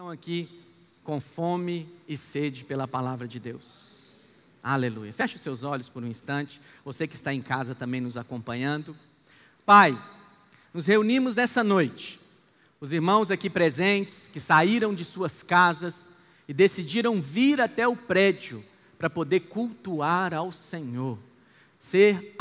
Estão aqui com fome e sede pela palavra de Deus. Aleluia. Feche os seus olhos por um instante. Você que está em casa também nos acompanhando. Pai, nos reunimos nessa noite. Os irmãos aqui presentes que saíram de suas casas e decidiram vir até o prédio para poder cultuar ao Senhor. Serem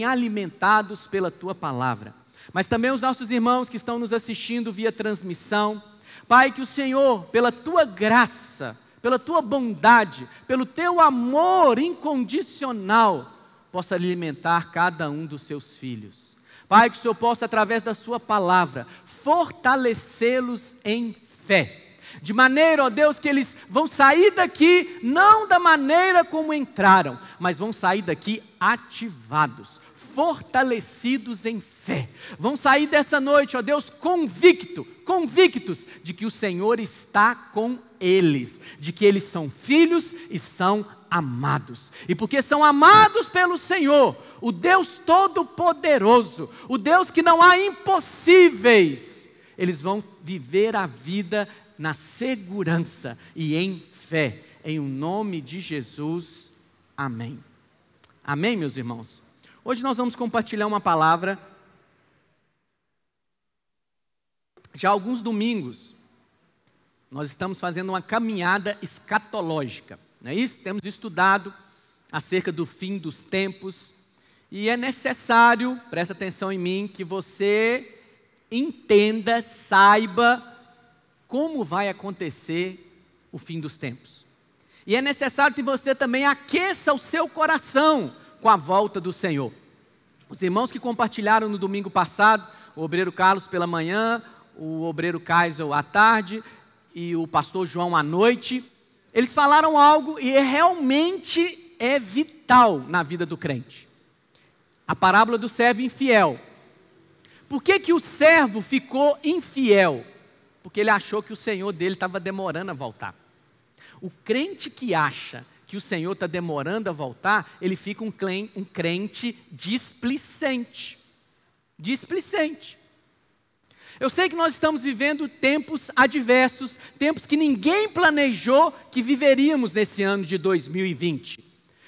alimentados pela Tua palavra. Mas também os nossos irmãos que estão nos assistindo via transmissão. Pai, que o Senhor, pela Tua graça, pela Tua bondade, pelo Teu amor incondicional, possa alimentar cada um dos Seus filhos. Pai, que o Senhor possa, através da Sua palavra, fortalecê-los em fé. De maneira, ó Deus, que eles vão sair daqui, não da maneira como entraram, mas vão sair daqui ativados, fortalecidos em fé. Vão sair dessa noite, ó Deus, convictos de que o Senhor está com eles, de que eles são filhos e são amados. E porque são amados pelo Senhor, o Deus Todo-Poderoso, o Deus que não há impossíveis, eles vão viver a vida na segurança e em fé, em o nome de Jesus, amém. Amém, meus irmãos? Hoje nós vamos compartilhar uma palavra. Já há alguns domingos, nós estamos fazendo uma caminhada escatológica, não é isso? Temos estudado acerca do fim dos tempos, e é necessário, presta atenção em mim, que você entenda, saiba como vai acontecer o fim dos tempos. E é necessário que você também aqueça o seu coração com a volta do Senhor. Os irmãos que compartilharam no domingo passado, o obreiro Carlos pela manhã, o obreiro Kaiser à tarde e o pastor João à noite, eles falaram algo e realmente é vital na vida do crente. A parábola do servo infiel. Por que o servo ficou infiel? Porque ele achou que o Senhor dele estava demorando a voltar. O crente que acha que o Senhor está demorando a voltar, ele fica um crente displicente. Displicente. Eu sei que nós estamos vivendo tempos adversos, tempos que ninguém planejou que viveríamos nesse ano de 2020.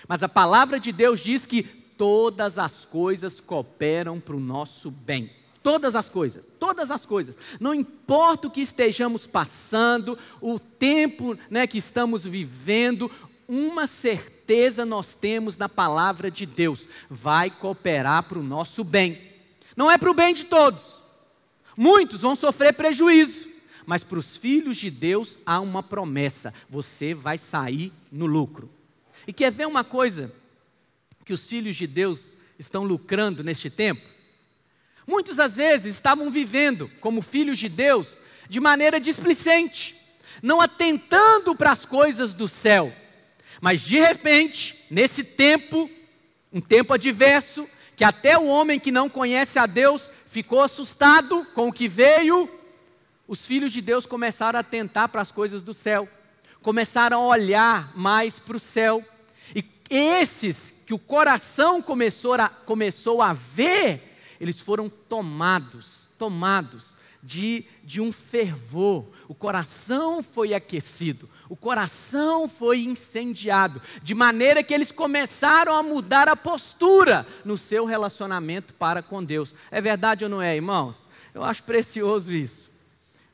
Mas a palavra de Deus diz que todas as coisas cooperam para o nosso bem. Todas as coisas. Não importa o que estejamos passando, o tempo, que estamos vivendo, uma certeza nós temos na palavra de Deus: vai cooperar para o nosso bem. Não é para o bem de todos. Muitos vão sofrer prejuízo, mas para os filhos de Deus há uma promessa: você vai sair no lucro. E quer ver uma coisa que os filhos de Deus estão lucrando neste tempo? Muitos às vezes estavam vivendo como filhos de Deus de maneira displicente, não atentando para as coisas do céu. Mas de repente, nesse tempo, um tempo adverso, que até o homem que não conhece a Deus ficou assustado com o que veio, os filhos de Deus começaram a atentar para as coisas do céu, começaram a olhar mais para o céu. E esses que o coração começou a ver, eles foram tomados de um fervor. O coração foi aquecido, o coração foi incendiado, de maneira que eles começaram a mudar a postura no seu relacionamento para com Deus. É verdade ou não é, irmãos? Eu acho precioso isso.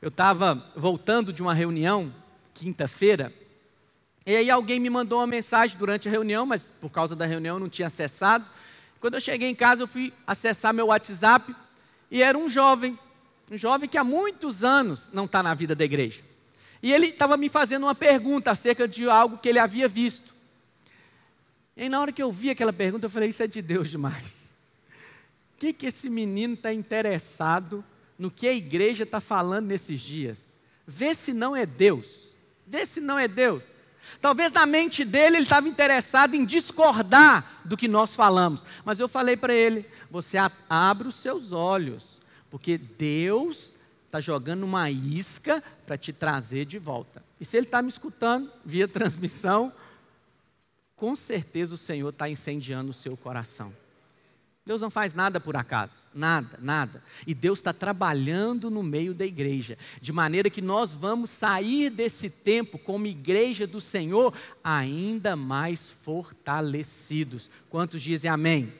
Eu estava voltando de uma reunião, quinta-feira, e aí alguém me mandou uma mensagem durante a reunião, mas por causa da reunião eu não tinha acessado. Quando eu cheguei em casa, eu fui acessar meu WhatsApp e era um jovem que há muitos anos não está na vida da igreja. E ele estava me fazendo uma pergunta acerca de algo que ele havia visto. E na hora que eu vi aquela pergunta, eu falei: isso é de Deus demais. O que esse menino está interessado no que a igreja está falando nesses dias? Vê se não é Deus. Talvez na mente dele ele estava interessado em discordar do que nós falamos. Mas eu falei para ele: você abre os seus olhos, porque Deus está jogando uma isca para te trazer de volta. E se ele está me escutando via transmissão, com certeza o Senhor está incendiando o seu coração. Deus não faz nada por acaso, nada, nada. E Deus está trabalhando no meio da igreja, de maneira que nós vamos sair desse tempo como igreja do Senhor ainda mais fortalecidos. Quantos dizem amém?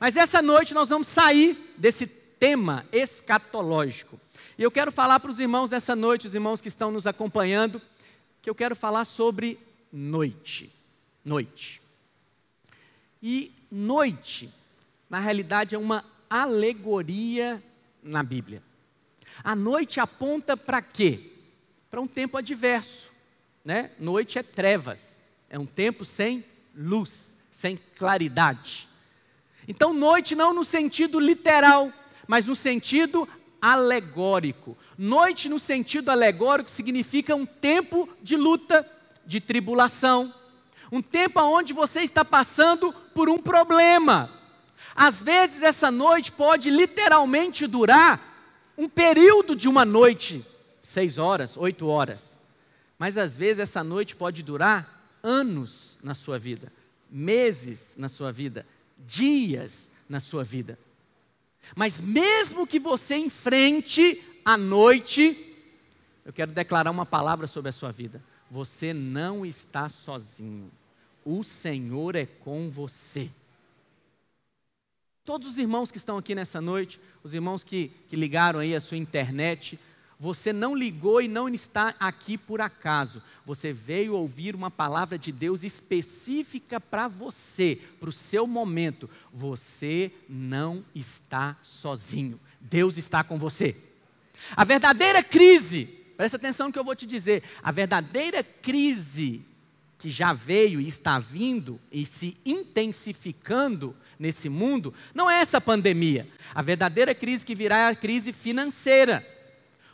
Mas essa noite nós vamos sair desse tema escatológico. E eu quero falar para os irmãos nessa noite, os irmãos que estão nos acompanhando, que eu quero falar sobre noite. Noite. E noite, na realidade, é uma alegoria na Bíblia. A noite aponta para quê? Para um tempo adverso, né? Noite é trevas, é um tempo sem luz, sem claridade. Então, noite não no sentido literal, mas no sentido alegórico. Noite no sentido alegórico significa um tempo de luta, de tribulação, um tempo onde você está passando por um problema. Às vezes essa noite pode literalmente durar um período de uma noite, 6 horas, 8 horas. Mas às vezes essa noite pode durar anos na sua vida, meses na sua vida, dias na sua vida. Mas mesmo que você enfrente a noite, eu quero declarar uma palavra sobre a sua vida. Você não está sozinho. O Senhor é com você. Todos os irmãos que estão aqui nessa noite, os irmãos que ligaram aí a sua internet, você não ligou e não está aqui por acaso. Você veio ouvir uma palavra de Deus específica para você, para o seu momento. Você não está sozinho. Deus está com você. A verdadeira crise, presta atenção no que eu vou te dizer, a verdadeira crise que já veio e está vindo e se intensificando nesse mundo, não é essa pandemia. A verdadeira crise que virá é a crise financeira.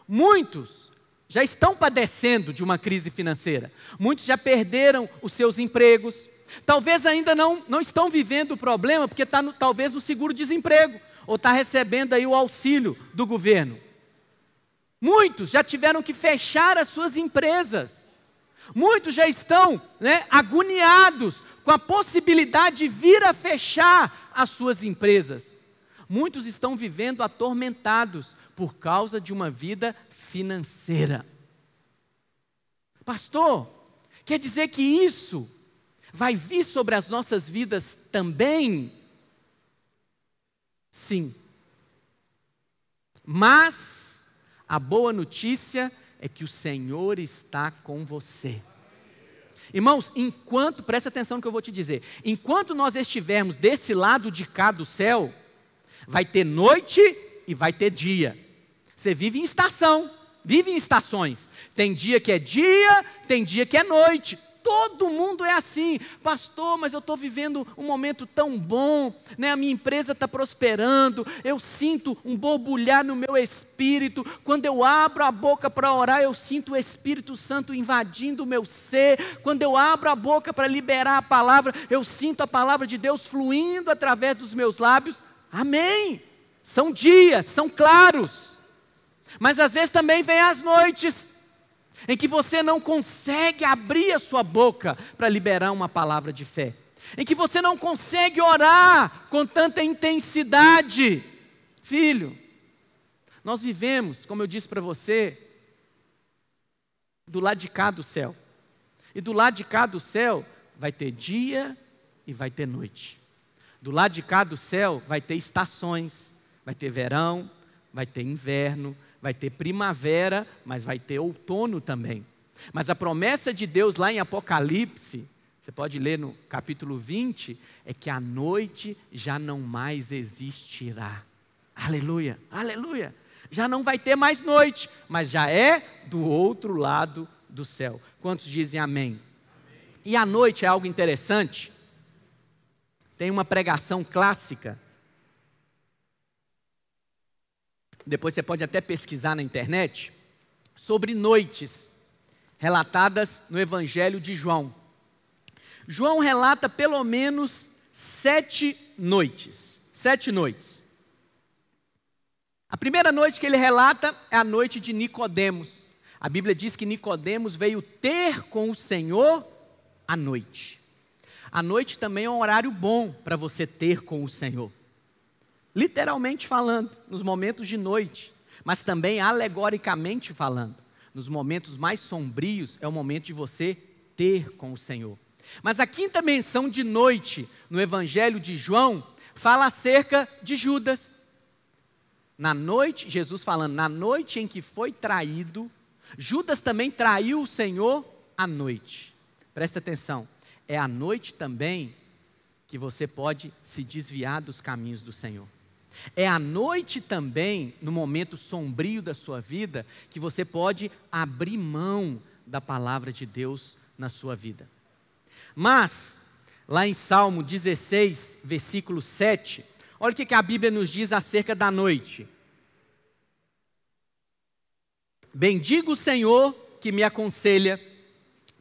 Muitos já estão padecendo de uma crise financeira. Muitos já perderam os seus empregos. Talvez ainda não estão vivendo o problema porque está talvez no seguro-desemprego ou está recebendo aí o auxílio do governo. Muitos já tiveram que fechar as suas empresas. Muitos já estão agoniados com a possibilidade de vir a fechar as suas empresas. Muitos estão vivendo atormentados por causa de uma vida financeira. Pastor, quer dizer que isso vai vir sobre as nossas vidas também? Sim. Mas a boa notícia é que o Senhor está com você. Irmãos, presta atenção no que eu vou te dizer, enquanto nós estivermos desse lado de cá do céu, vai ter noite e vai ter dia. Você vive em estação, vive em estações. Tem dia que é dia, tem dia que é noite. Todo mundo é assim. Pastor, mas eu estou vivendo um momento tão bom, a minha empresa está prosperando, eu sinto um borbulhar no meu espírito. Quando eu abro a boca para orar, eu sinto o Espírito Santo invadindo o meu ser. Quando eu abro a boca para liberar a palavra, eu sinto a palavra de Deus fluindo através dos meus lábios. Amém. São dias, são claros. Mas às vezes também vem as noites em que você não consegue abrir a sua boca para liberar uma palavra de fé, em que você não consegue orar com tanta intensidade. Filho, nós vivemos, como eu disse para você, do lado de cá do céu. E do lado de cá do céu vai ter dia e vai ter noite. Do lado de cá do céu vai ter estações, vai ter verão, vai ter inverno, vai ter primavera, mas vai ter outono também. Mas a promessa de Deus lá em Apocalipse, você pode ler no capítulo 20, é que a noite já não mais existirá. Aleluia, aleluia. Já não vai ter mais noite, mas já é do outro lado do céu. Quantos dizem amém? E a noite é algo interessante. Tem uma pregação clássica. Depois você pode até pesquisar na internet, sobre noites, relatadas no Evangelho de João. João relata pelo menos 7 noites. 7 noites. A primeira noite que ele relata é a noite de Nicodemos. A Bíblia diz que Nicodemos veio ter com o Senhor à noite. A noite também é um horário bom para você ter com o Senhor. literalmente falando, nos momentos de noite, mas também alegoricamente falando. Nos momentos mais sombrios é o momento de você ter com o Senhor. Mas a quinta menção de noite no Evangelho de João fala acerca de Judas. Na noite, Jesus falando, na noite em que foi traído, Judas também traiu o Senhor à noite. Presta atenção, é à noite também que você pode se desviar dos caminhos do Senhor. É à noite também, no momento sombrio da sua vida, que você pode abrir mão da palavra de Deus na sua vida. Mas, lá em Salmo 16, versículo 7, olha o que a Bíblia nos diz acerca da noite. Bendigo o Senhor que me aconselha,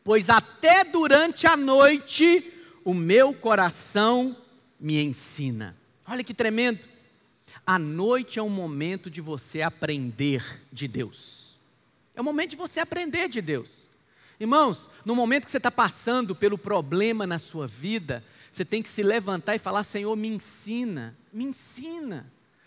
pois até durante a noite o meu coração me ensina. Olha que tremendo. A noite é um momento de você aprender de Deus. É um momento de você aprender de Deus. Irmãos, no momento que você está passando pelo problema na sua vida, você tem que se levantar e falar, Senhor, me ensina,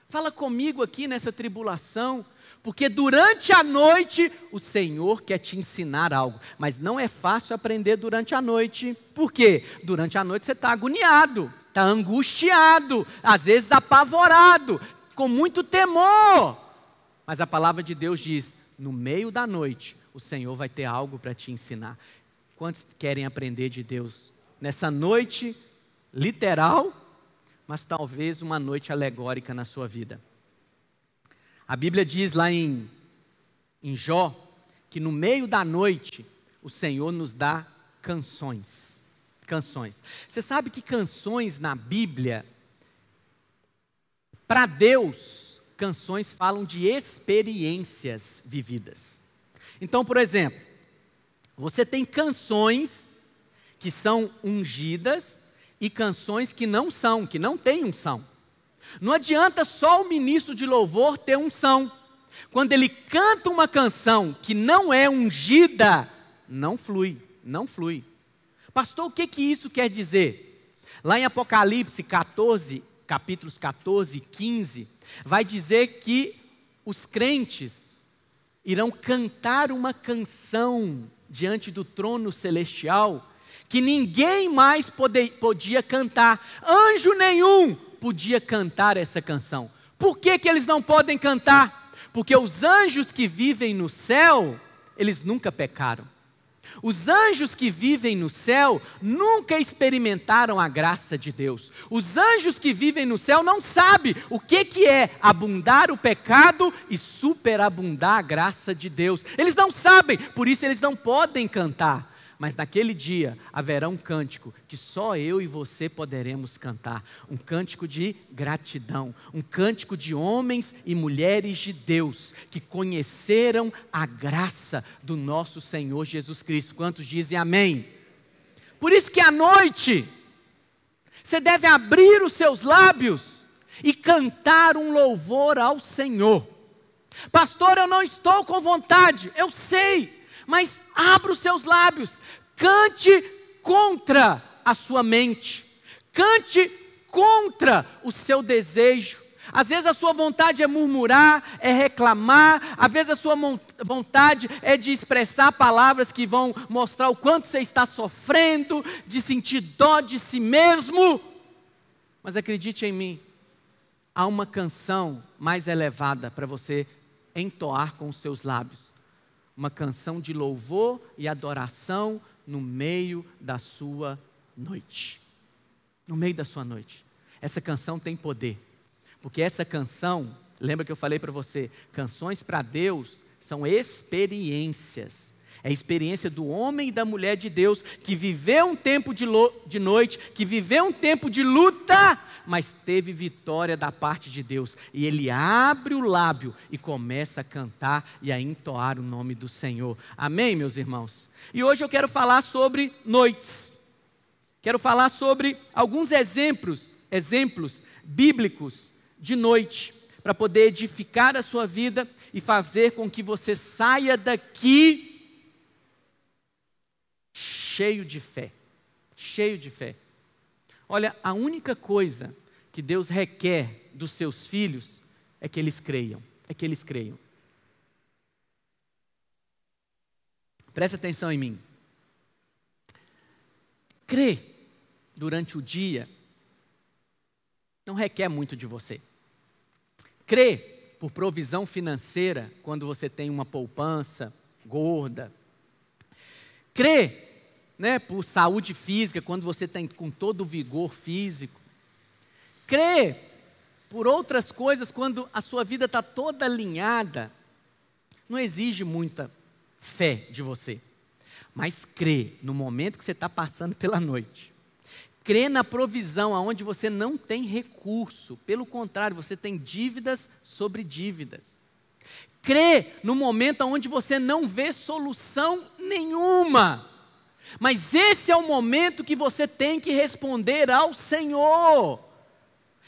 fala comigo aqui nessa tribulação, porque durante a noite o Senhor quer te ensinar algo, mas não é fácil aprender durante a noite. Por quê? Durante a noite você está agoniado, está angustiado, às vezes apavorado, com muito temor, mas a palavra de Deus diz, no meio da noite, o Senhor vai ter algo para te ensinar. Quantos querem aprender de Deus? Nessa noite literal, mas talvez uma noite alegórica na sua vida. A Bíblia diz lá em Jó, que no meio da noite, o Senhor nos dá canções. Você sabe que canções na Bíblia, para Deus, canções falam de experiências vividas. Então, por exemplo, você tem canções que são ungidas e canções que não são, que não têm unção. Não adianta só o ministro de louvor ter unção. Quando ele canta uma canção que não é ungida, não flui. Pastor, o que isso quer dizer? Lá em Apocalipse 14, capítulos 14 e 15, vai dizer que os crentes irão cantar uma canção diante do trono celestial que ninguém mais podia cantar. Anjo nenhum podia cantar essa canção. Por que eles não podem cantar? Porque os anjos que vivem no céu, eles nunca pecaram. Os anjos que vivem no céu nunca experimentaram a graça de Deus. Os anjos que vivem no céu não sabem o que é abundar o pecado e superabundar a graça de Deus. Eles não sabem, por isso eles não podem cantar. Mas naquele dia haverá um cântico que só eu e você poderemos cantar. Um cântico de gratidão. Um cântico de homens e mulheres de Deus que conheceram a graça do nosso Senhor Jesus Cristo. Quantos dizem amém? Por isso que à noite você deve abrir os seus lábios e cantar um louvor ao Senhor. Pastor, eu não estou com vontade. Eu sei. Mas abra os seus lábios, cante contra a sua mente, cante contra o seu desejo. Às vezes a sua vontade é murmurar, é reclamar, às vezes a sua vontade é de expressar palavras que vão mostrar o quanto você está sofrendo, de sentir dó de si mesmo. Mas acredite em mim, há uma canção mais elevada para você entoar com os seus lábios. Uma canção de louvor e adoração no meio da sua noite. No meio da sua noite. Essa canção tem poder. Porque essa canção, lembra que eu falei para você, canções para Deus são experiências. É a experiência do homem e da mulher de Deus que viveu um tempo de noite, que viveu um tempo de luta, mas teve vitória da parte de Deus. E ele abre o lábio e começa a cantar e a entoar o nome do Senhor. Amém, meus irmãos? E hoje eu quero falar sobre noites. Quero falar sobre alguns exemplos bíblicos de noite, para poder edificar a sua vida e fazer com que você saia daqui cheio de fé. Olha, a única coisa que Deus requer dos seus filhos é que eles creiam. Presta atenção em mim. Crer durante o dia não requer muito de você. Crer por provisão financeira quando você tem uma poupança gorda. Crer, por saúde física quando você está com todo o vigor físico. Crer por outras coisas quando a sua vida está toda alinhada. Não exige muita fé de você. Mas crê no momento que você está passando pela noite. Crê na provisão aonde você não tem recurso. Pelo contrário, você tem dívidas sobre dívidas. Crê no momento onde você não vê solução nenhuma. Mas esse é o momento que você tem que responder ao Senhor.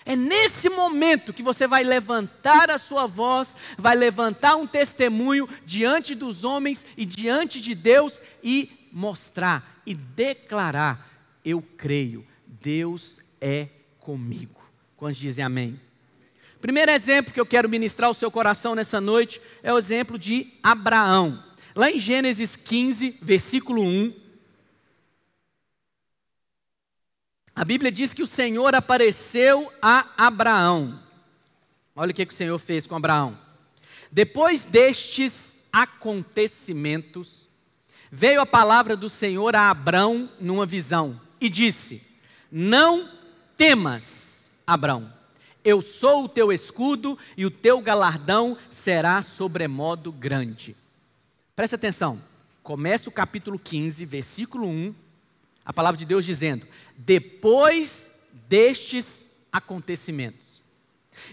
É nesse momento que você vai levantar a sua voz, vai levantar um testemunho diante dos homens e diante de Deus e mostrar e declarar: eu creio, Deus é comigo. Quantos dizem amém? Primeiro exemplo que eu quero ministrar ao seu coração nessa noite é o exemplo de Abraão. Lá em Gênesis 15, versículo 1. A Bíblia diz que o Senhor apareceu a Abraão. Olha o que o Senhor fez com Abraão. Depois destes acontecimentos, veio a palavra do Senhor a Abraão numa visão e disse: não temas, Abraão, eu sou o teu escudo e o teu galardão será sobremodo grande. Presta atenção, começa o capítulo 15, versículo 1, a palavra de Deus dizendo: depois destes acontecimentos.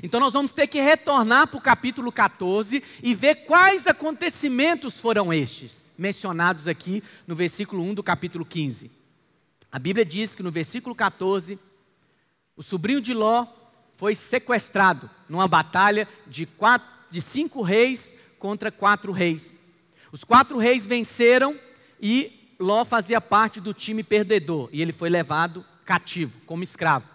Então nós vamos ter que retornar para o capítulo 14 e ver quais acontecimentos foram estes, mencionados aqui no versículo 1 do capítulo 15. A Bíblia diz que no versículo 14, o sobrinho de Ló foi sequestrado numa batalha de 5 reis contra 4 reis. Os 4 reis venceram e Ló fazia parte do time perdedor e ele foi levado cativo, como escravo.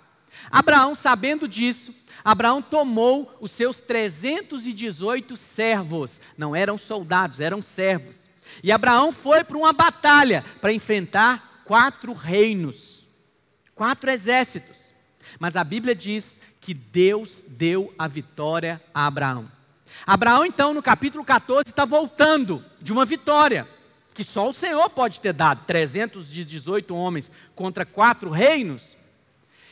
Abraão, sabendo disso, Abraão tomou os seus 318 servos, não eram soldados, eram servos. E Abraão foi para uma batalha para enfrentar 4 reinos, 4 exércitos. Mas a Bíblia diz que Deus deu a vitória a Abraão. Abraão, então, no capítulo 14, está voltando de uma vitória que só o Senhor pode ter dado, 318 homens contra 4 reinos.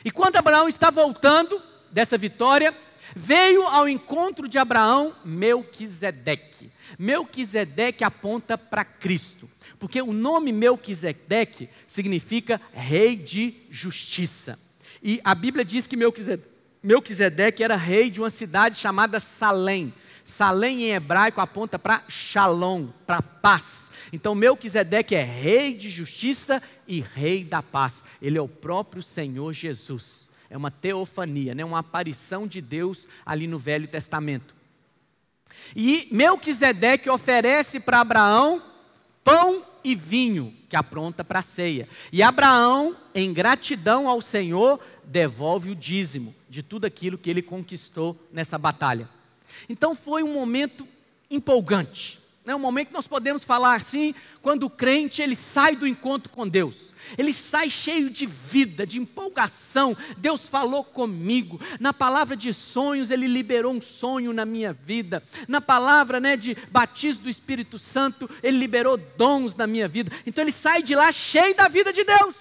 E quando Abraão está voltando dessa vitória, veio ao encontro de Abraão Melquisedeque. Melquisedeque aponta para Cristo, porque o nome Melquisedeque significa rei de justiça. E a Bíblia diz que Melquisedeque era rei de uma cidade chamada Salém. Salém em hebraico aponta para Shalom, para paz. Então Melquisedeque é rei de justiça e rei da paz. Ele é o próprio Senhor Jesus. É uma teofania, uma aparição de Deus ali no Velho Testamento. E Melquisedeque oferece para Abraão pão e vinho, que apronta para a ceia. E Abraão, em gratidão ao Senhor, devolve o dízimo de tudo aquilo que ele conquistou nessa batalha. Então foi um momento empolgante. Um momento que nós podemos falar assim, quando o crente ele sai do encontro com Deus, ele sai cheio de vida, de empolgação. Deus falou comigo, na palavra de sonhos ele liberou um sonho na minha vida, na palavra de batismo do Espírito Santo ele liberou dons na minha vida. Então ele sai de lá cheio da vida de Deus.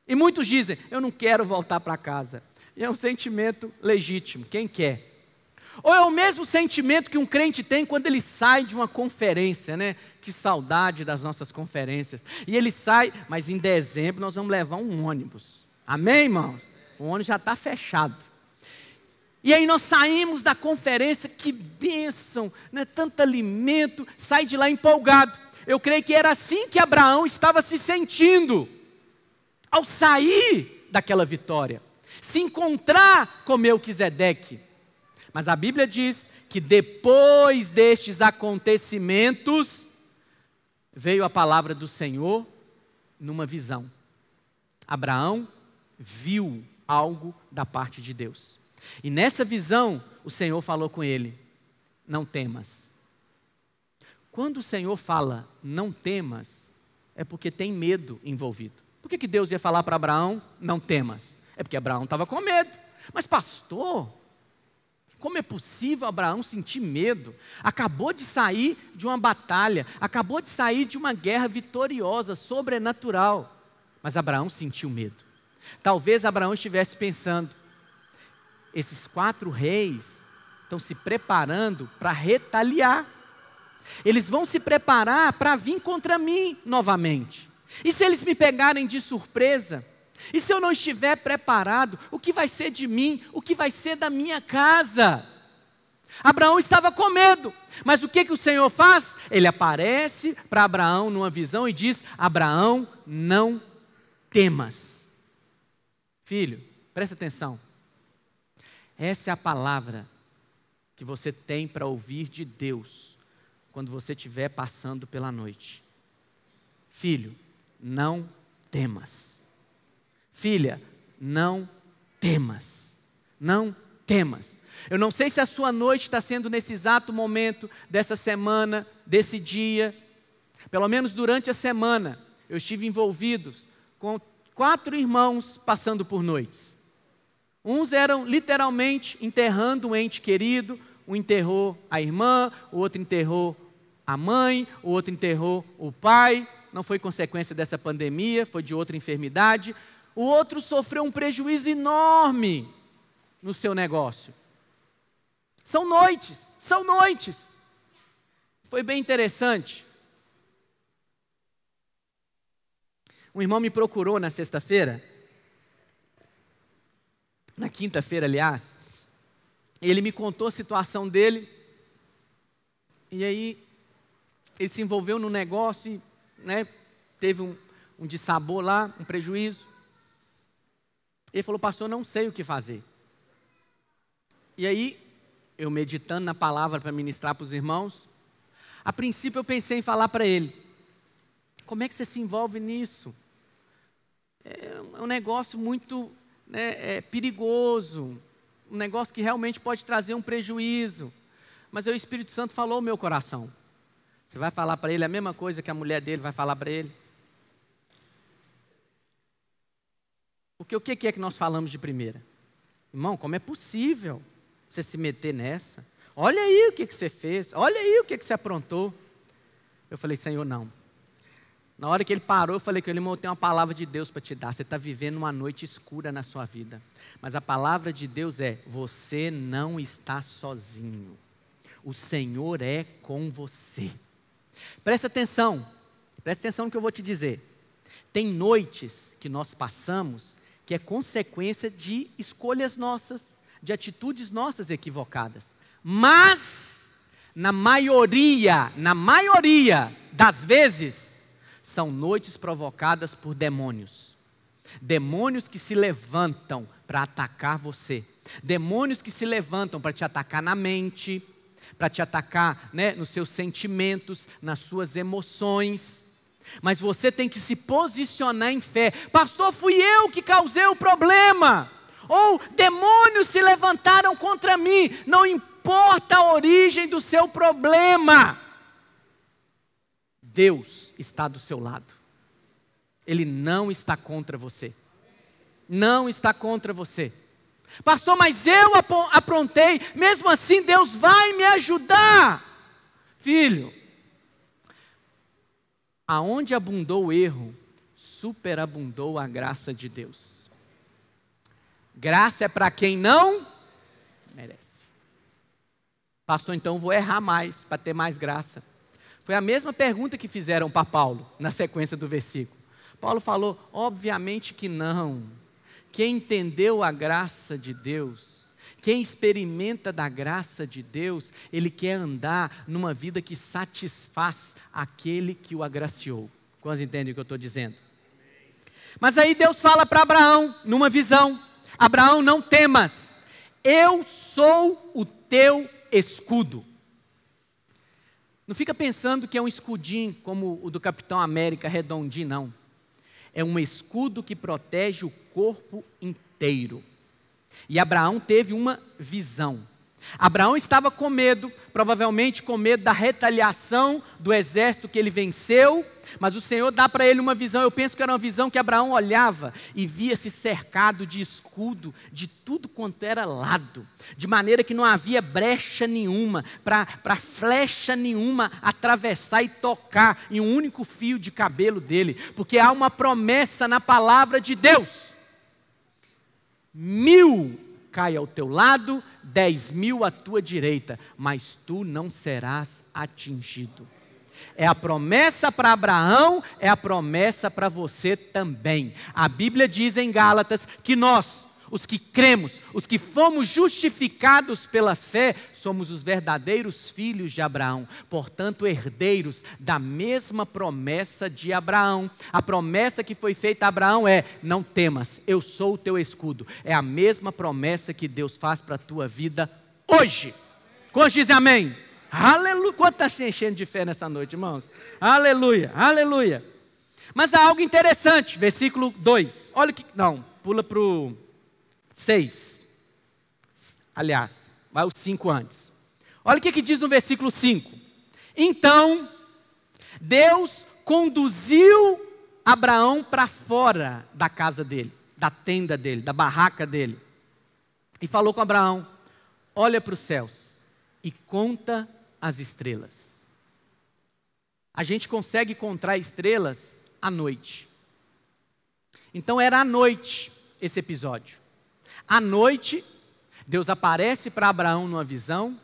E muitos dizem: eu não quero voltar para casa. E é um sentimento legítimo, quem quer? Ou é o mesmo sentimento que um crente tem quando ele sai de uma conferência, Que saudade das nossas conferências. E ele sai, mas em dezembro nós vamos levar um ônibus. Amém, irmãos? O ônibus já está fechado. E aí nós saímos da conferência, que bênção, tanto alimento, sai de lá empolgado. Eu creio que era assim que Abraão estava se sentindo, ao sair daquela vitória, se encontrar com Melquisedeque. Mas a Bíblia diz que depois destes acontecimentos, veio a palavra do Senhor numa visão. Abraão viu algo da parte de Deus. E nessa visão, o Senhor falou com ele: não temas. Quando o Senhor fala não temas, é porque tem medo envolvido. Por que Deus ia falar para Abraão, não temas? É porque Abraão estava com medo. Mas pastor, como é possível Abraão sentir medo? Acabou de sair de uma batalha, acabou de sair de uma guerra vitoriosa, sobrenatural. Mas Abraão sentiu medo. Talvez Abraão estivesse pensando: esses 4 reis estão se preparando para retaliar. Eles vão se preparar para vir contra mim novamente. E se eles me pegarem de surpresa? E se eu não estiver preparado, o que vai ser de mim? O que vai ser da minha casa? Abraão estava com medo, mas o que o Senhor faz? Ele aparece para Abraão numa visão e diz: Abraão, não temas. Filho, presta atenção. Essa é a palavra que você tem para ouvir de Deus quando você estiver passando pela noite. Filho, não temas. Filha, não temas. Não temas. Eu não sei se a sua noite está sendo nesse exato momento, dessa semana, desse dia. Pelo menos durante a semana, eu estive envolvido com 4 irmãos passando por noites. Uns eram literalmente enterrando um ente querido. Um enterrou a irmã, o outro enterrou a mãe, o outro enterrou o pai. Não foi consequência dessa pandemia, foi de outra enfermidade. O outro sofreu um prejuízo enorme no seu negócio. São noites, são noites. Foi bem interessante. Um irmão me procurou na sexta-feira, na quinta-feira, aliás. Ele me contou a situação dele. E aí, ele se envolveu no negócio, né, teve um dissabor lá, um prejuízo. Ele falou: pastor, não sei o que fazer. E aí, eu meditando na palavra para ministrar para os irmãos, a princípio eu pensei em falar para ele: como é que você se envolve nisso? É um negócio muito, né, perigoso, um negócio que realmente pode trazer um prejuízo. Mas aí o Espírito Santo falou ao meu coração: você vai falar para ele a mesma coisa que a mulher dele vai falar para ele? Porque o que é que nós falamos de primeira? Irmão, como é possível você se meter nessa? Olha aí o que você fez, olha aí o que você aprontou. Eu falei: Senhor, não. Na hora que ele parou, eu falei com ele: irmão, eu tenho uma palavra de Deus para te dar. Você está vivendo uma noite escura na sua vida. Mas a palavra de Deus é: você não está sozinho. O Senhor é com você. Presta atenção no que eu vou te dizer. Tem noites que nós passamos que é consequência de escolhas nossas, de atitudes nossas equivocadas. Mas, na maioria das vezes, são noites provocadas por demônios. Demônios que se levantam para atacar você. Demônios que se levantam para te atacar na mente, para te atacar, né, nos seus sentimentos, nas suas emoções. Mas você tem que se posicionar em fé. Pastor, fui eu que causei o problema. Ou demônios se levantaram contra mim. Não importa a origem do seu problema. Deus está do seu lado. Ele não está contra você. Não está contra você. Pastor, mas eu aprontei. Mesmo assim Deus vai me ajudar. Filho, aonde abundou o erro, superabundou a graça de Deus. Graça é para quem não merece. Pastor, então eu vou errar mais, para ter mais graça. Foi a mesma pergunta que fizeram para Paulo, na sequência do versículo. Paulo falou: obviamente que não. Quem entendeu a graça de Deus, quem experimenta da graça de Deus, ele quer andar numa vida que satisfaz aquele que o agraciou. Quantos entendem o que eu estou dizendo? Mas aí Deus fala para Abraão, numa visão: Abraão, não temas, eu sou o teu escudo. Não fica pensando que é um escudinho como o do Capitão América, redondinho, não. é um escudo que protege o corpo inteiro. E Abraão teve uma visão. Abraão estava com medo, provavelmente com medo da retaliação do exército que ele venceu, mas o Senhor dá para ele uma visão. Eu penso que era uma visão que Abraão olhava e via-se cercado de escudo de tudo quanto era lado, de maneira que não havia brecha nenhuma para flecha nenhuma atravessar e tocar em um único fio de cabelo dele, porque há uma promessa na palavra de Deus: 1000 cai ao teu lado, 10.000 à tua direita, mas tu não serás atingido. É a promessa para Abraão, é a promessa para você também. A Bíblia diz em Gálatas que nós, os que cremos, os que fomos justificados pela fé, somos os verdadeiros filhos de Abraão, portanto herdeiros da mesma promessa de Abraão. A promessa que foi feita a Abraão é: não temas, eu sou o teu escudo. É a mesma promessa que Deus faz para a tua vida hoje. Quantos dizem amém? Aleluia. Quanto está se enchendo de fé nessa noite, irmãos? Aleluia, aleluia. Mas há algo interessante, versículo 2. Olha que, não, pula para o 6. Aliás, vai o 5 antes. Olha o que diz no versículo 5. Então, Deus conduziu Abraão para fora da casa dele, da tenda dele, da barraca dele. E falou com Abraão: olha para os céus e conta as estrelas. A gente consegue contar estrelas à noite. Então era à noite esse episódio. À noite, Deus aparece para Abraão numa visão.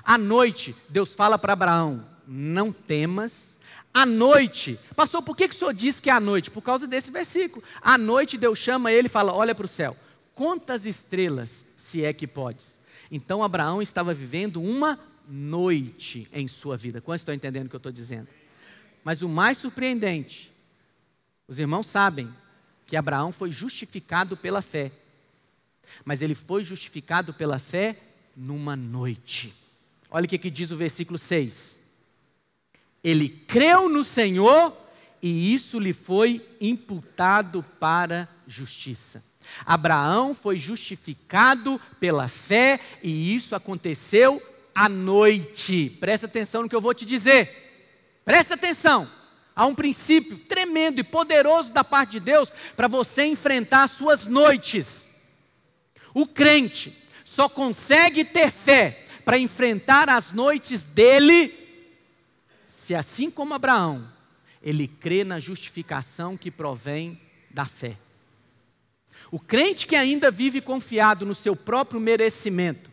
À noite, Deus fala para Abraão: não temas. À noite, pastor, por que o senhor disse que é à noite? Por causa desse versículo. À noite, Deus chama ele e fala: olha para o céu, conta as estrelas, se é que podes. Então Abraão estava vivendo uma noite em sua vida. Quantos estão entendendo o que eu estou dizendo? Mas o mais surpreendente, os irmãos sabem que Abraão foi justificado pela fé. Mas ele foi justificado pela fé numa noite. Olha o que diz o versículo 6. Ele creu no Senhor e isso lhe foi imputado para justiça. Abraão foi justificado pela fé e isso aconteceu à noite. Presta atenção no que eu vou te dizer. Presta atenção. Há um princípio tremendo e poderoso da parte de Deus para você enfrentar as suas noites. O crente só consegue ter fé para enfrentar as noites dele se, assim como Abraão, ele crê na justificação que provém da fé. O crente que ainda vive confiado no seu próprio merecimento,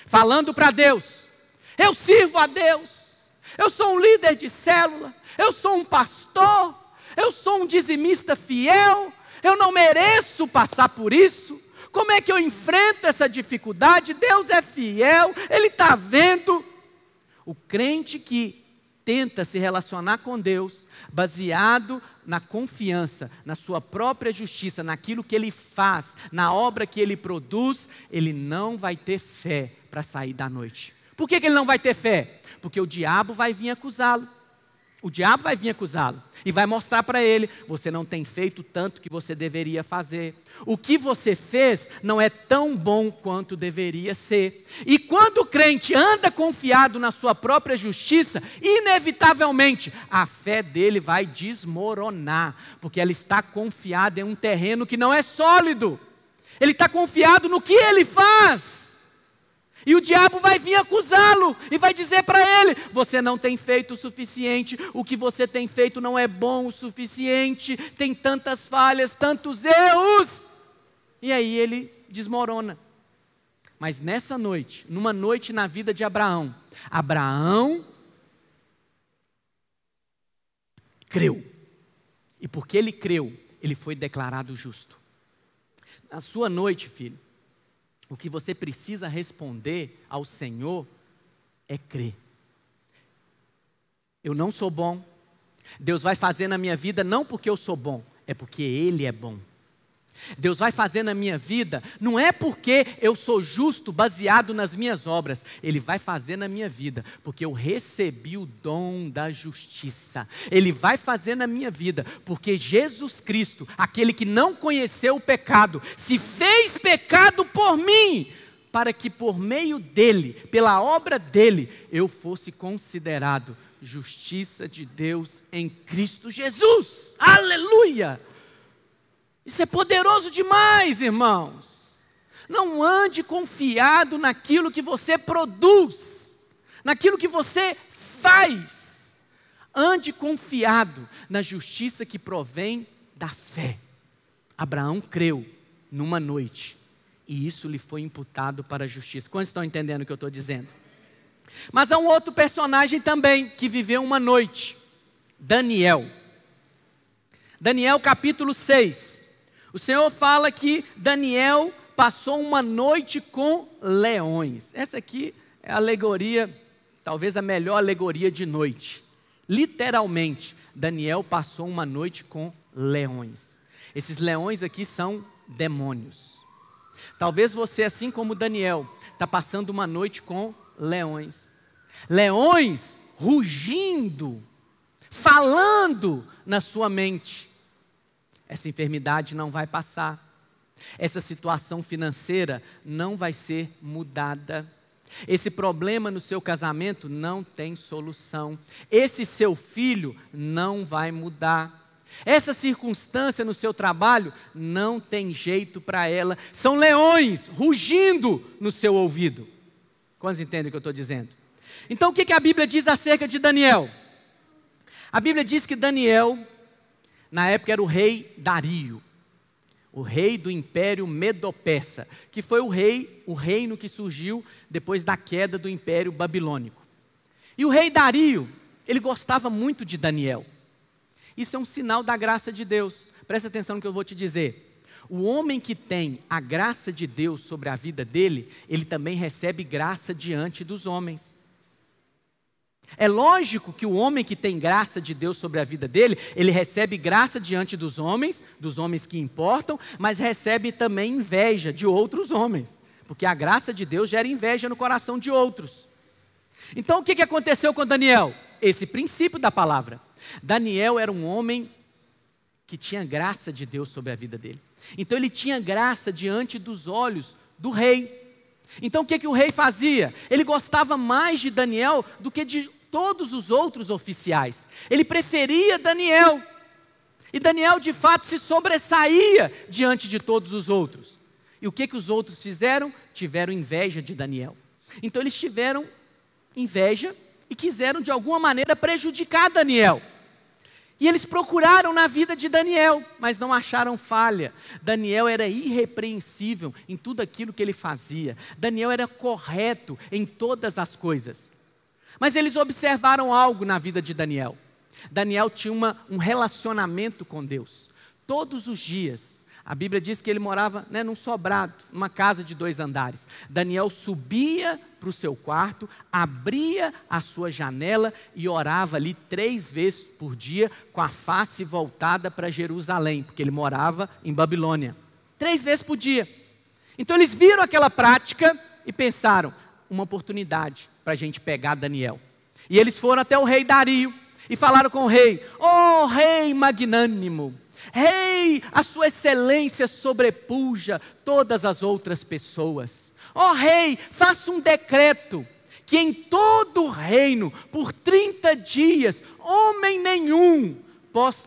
falando para Deus: eu sirvo a Deus, eu sou um líder de célula, eu sou um pastor, eu sou um dizimista fiel, eu não mereço passar por isso. Como é que eu enfrento essa dificuldade? Deus é fiel, Ele está vendo. O crente que tenta se relacionar com Deus, baseado na confiança, na sua própria justiça, naquilo que ele faz, na obra que ele produz, ele não vai ter fé para sair da noite. Por que ele não vai ter fé? Porque o diabo vai vir acusá-lo. O diabo vai vir acusá-lo e vai mostrar para ele: você não tem feito tanto que você deveria fazer. O que você fez não é tão bom quanto deveria ser. E quando o crente anda confiado na sua própria justiça, inevitavelmente a fé dele vai desmoronar, porque ela está confiada em um terreno que não é sólido. Ele está confiado no que ele faz. E o diabo vai vir acusá-lo e vai dizer para ele: você não tem feito o suficiente, o que você tem feito não é bom o suficiente, tem tantas falhas, tantos erros. E aí ele desmorona. Mas nessa noite, numa noite na vida de Abraão, Abraão creu. E porque ele creu, ele foi declarado justo. Na sua noite, filho, o que você precisa responder ao Senhor é crer. Eu não sou bom. Deus vai fazer na minha vida não porque eu sou bom, é porque Ele é bom. Deus vai fazer na minha vida, não é porque eu sou justo baseado nas minhas obras. Ele vai fazer na minha vida porque eu recebi o dom da justiça. Ele vai fazer na minha vida porque Jesus Cristo, aquele que não conheceu o pecado, se fez pecado por mim, para que por meio dele, pela obra dele, eu fosse considerado justiça de Deus em Cristo Jesus. Aleluia! Isso é poderoso demais, irmãos. Não ande confiado naquilo que você produz, naquilo que você faz. Ande confiado na justiça que provém da fé. Abraão creu numa noite, e isso lhe foi imputado para a justiça. Quantos estão entendendo o que eu estou dizendo? Mas há um outro personagem também, que viveu uma noite. Daniel. Daniel capítulo 6. O Senhor fala que Daniel passou uma noite com leões. Essa aqui é a alegoria, talvez a melhor alegoria de noite. Literalmente, Daniel passou uma noite com leões. Esses leões aqui são demônios. Talvez você, assim como Daniel, está passando uma noite com leões. Leões rugindo, falando na sua mente. Essa enfermidade não vai passar. Essa situação financeira não vai ser mudada. Esse problema no seu casamento não tem solução. Esse seu filho não vai mudar. Essa circunstância no seu trabalho não tem jeito para ela. São leões rugindo no seu ouvido. Quantos entendem o que eu estou dizendo? Então o que a Bíblia diz acerca de Daniel? A Bíblia diz que Daniel, na época, era o rei Dario, o rei do Império Medo-Persa, que foi o reino que surgiu depois da queda do Império Babilônico. E o rei Dario, ele gostava muito de Daniel. Isso é um sinal da graça de Deus. Presta atenção no que eu vou te dizer. O homem que tem a graça de Deus sobre a vida dele, ele também recebe graça diante dos homens. É lógico que o homem que tem graça de Deus sobre a vida dele, ele recebe graça diante dos homens que importam, mas recebe também inveja de outros homens, porque a graça de Deus gera inveja no coração de outros. Então o que aconteceu com Daniel? Esse princípio da palavra. Daniel era um homem que tinha graça de Deus sobre a vida dele. Então ele tinha graça diante dos olhos do rei. Então o que o rei fazia? Ele gostava mais de Daniel do que de todos os outros oficiais. Ele preferia Daniel. E Daniel de fato se sobressaía diante de todos os outros. E o que os outros fizeram? Tiveram inveja de Daniel. Então eles tiveram inveja e quiseram de alguma maneira prejudicar Daniel. E eles procuraram na vida de Daniel, mas não acharam falha. Daniel era irrepreensível em tudo aquilo que ele fazia. Daniel era correto em todas as coisas. Mas eles observaram algo na vida de Daniel. Daniel tinha um relacionamento com Deus. Todos os dias, a Bíblia diz que ele morava num sobrado, numa casa de 2 andares. Daniel subia para o seu quarto, abria a sua janela e orava ali 3 vezes por dia, com a face voltada para Jerusalém, porque ele morava em Babilônia. 3 vezes por dia. Então eles viram aquela prática e pensaram, uma oportunidade para a gente pegar Daniel. E eles foram até o rei Dario e falaram com o rei: "Ó rei magnânimo, rei, a sua excelência sobrepuja todas as outras pessoas. Ó rei, faça um decreto que em todo o reino, por 30 dias, homem nenhum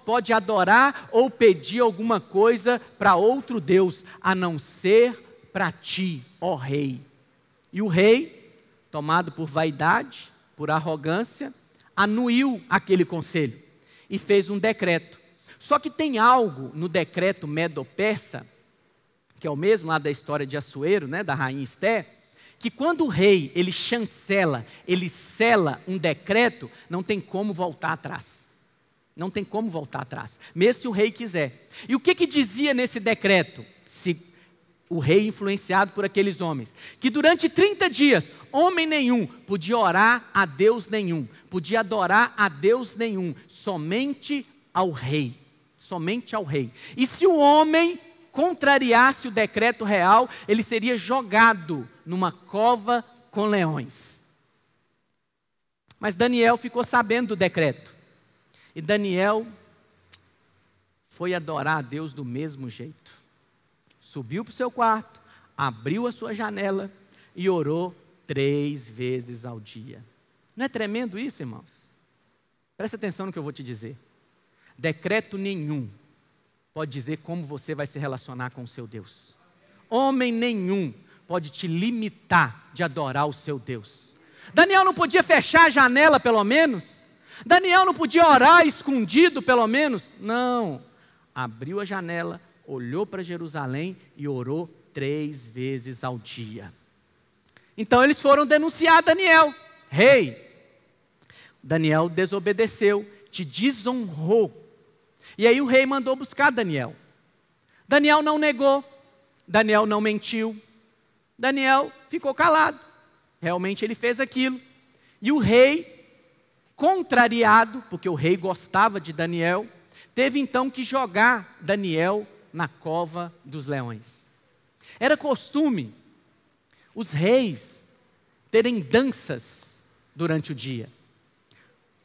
pode adorar ou pedir alguma coisa para outro Deus, a não ser para ti, ó rei." E o rei, tomado por vaidade, por arrogância, anuiu aquele conselho e fez um decreto. Só que tem algo no decreto Medo-Persa, que é o mesmo lá da história de Assuero, da rainha Esté, que quando o rei, ele chancela, ele sela um decreto, não tem como voltar atrás. Não tem como voltar atrás, mesmo se o rei quiser. E o que dizia nesse decreto? Se o rei influenciado por aqueles homens, que durante 30 dias, homem nenhum podia orar a Deus nenhum, podia adorar a Deus nenhum, somente ao rei. Somente ao rei. E se o homem contrariasse o decreto real, ele seria jogado numa cova com leões. Mas Daniel ficou sabendo do decreto. E Daniel foi adorar a Deus do mesmo jeito. Subiu para o seu quarto, abriu a sua janela e orou 3 vezes ao dia. Não é tremendo isso, irmãos? Presta atenção no que eu vou te dizer. Decreto nenhum pode dizer como você vai se relacionar com o seu Deus. Homem nenhum pode te limitar de adorar o seu Deus. Daniel não podia fechar a janela, pelo menos? Daniel não podia orar escondido, pelo menos? Não. Abriu a janela, olhou para Jerusalém e orou 3 vezes ao dia. Então eles foram denunciar Daniel. Rei, Daniel desobedeceu, te desonrou. E aí o rei mandou buscar Daniel. Daniel não negou, Daniel não mentiu, Daniel ficou calado. Realmente ele fez aquilo. E o rei, contrariado, porque o rei gostava de Daniel, teve então que jogar Daniel na cova dos leões. Era costume os reis terem danças durante o dia.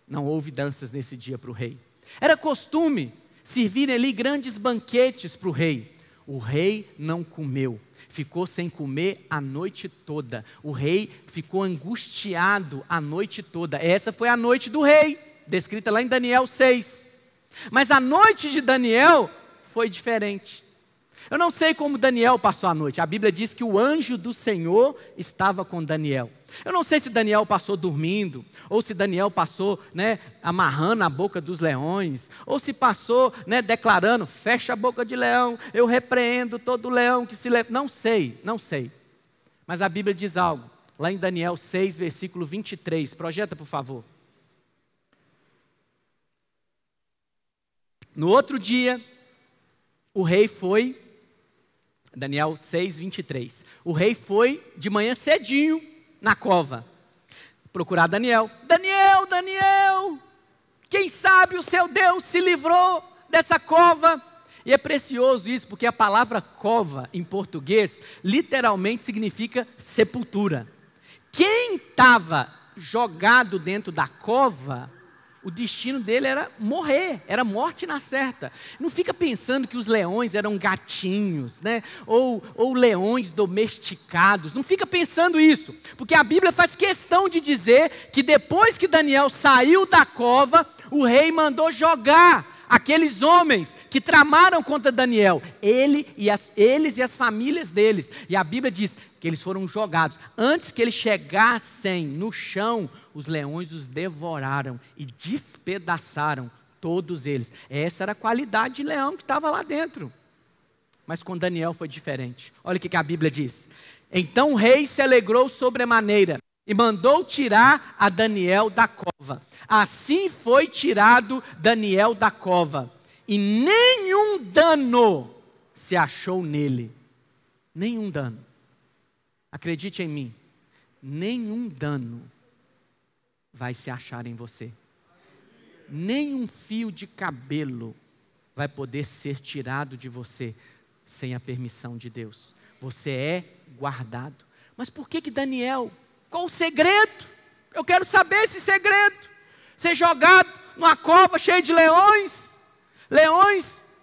Não houve danças nesse dia para o rei. Era costume servirem ali grandes banquetes para o rei. O rei não comeu, ficou sem comer a noite toda. O rei ficou angustiado a noite toda. Essa foi a noite do rei, descrita lá em Daniel 6. Mas a noite de Daniel foi diferente. Eu não sei como Daniel passou a noite. A Bíblia diz que o anjo do Senhor estava com Daniel. Eu não sei se Daniel passou dormindo, ou se Daniel passou, amarrando a boca dos leões, ou se passou, declarando, fecha a boca de leão, eu repreendo todo leão que se leva. Não sei. Mas a Bíblia diz algo, lá em Daniel 6, versículo 23. Projeta, por favor. No outro dia, o rei foi, Daniel 6, 23. O rei foi de manhã cedinho na cova procurar Daniel. Daniel, quem sabe o seu Deus se livrou dessa cova? E é precioso isso, porque a palavra cova em português literalmente significa sepultura. Quem estava jogado dentro da cova, o destino dele era morrer, era morte na certa. Não fica pensando que os leões eram gatinhos, ou leões domesticados. Não fica pensando isso, porque a Bíblia faz questão de dizer que depois que Daniel saiu da cova, o rei mandou jogar aqueles homens que tramaram contra Daniel, eles e as famílias deles. E a Bíblia diz que eles foram jogados. Antes que eles chegassem no chão, os leões os devoraram e despedaçaram todos eles. Essa era a qualidade de leão que estava lá dentro. Mas com Daniel foi diferente. Olha o que a Bíblia diz. Então o rei se alegrou sobremaneira e mandou tirar a Daniel da cova. Assim foi tirado Daniel da cova. E nenhum dano se achou nele. Nenhum dano. Acredite em mim. Nenhum dano vai se achar em você. Nem um fio de cabelo vai poder ser tirado de você sem a permissão de Deus. Você é guardado. Mas por que Daniel? Qual o segredo? Eu quero saber esse segredo. Ser jogado numa cova cheia de leões,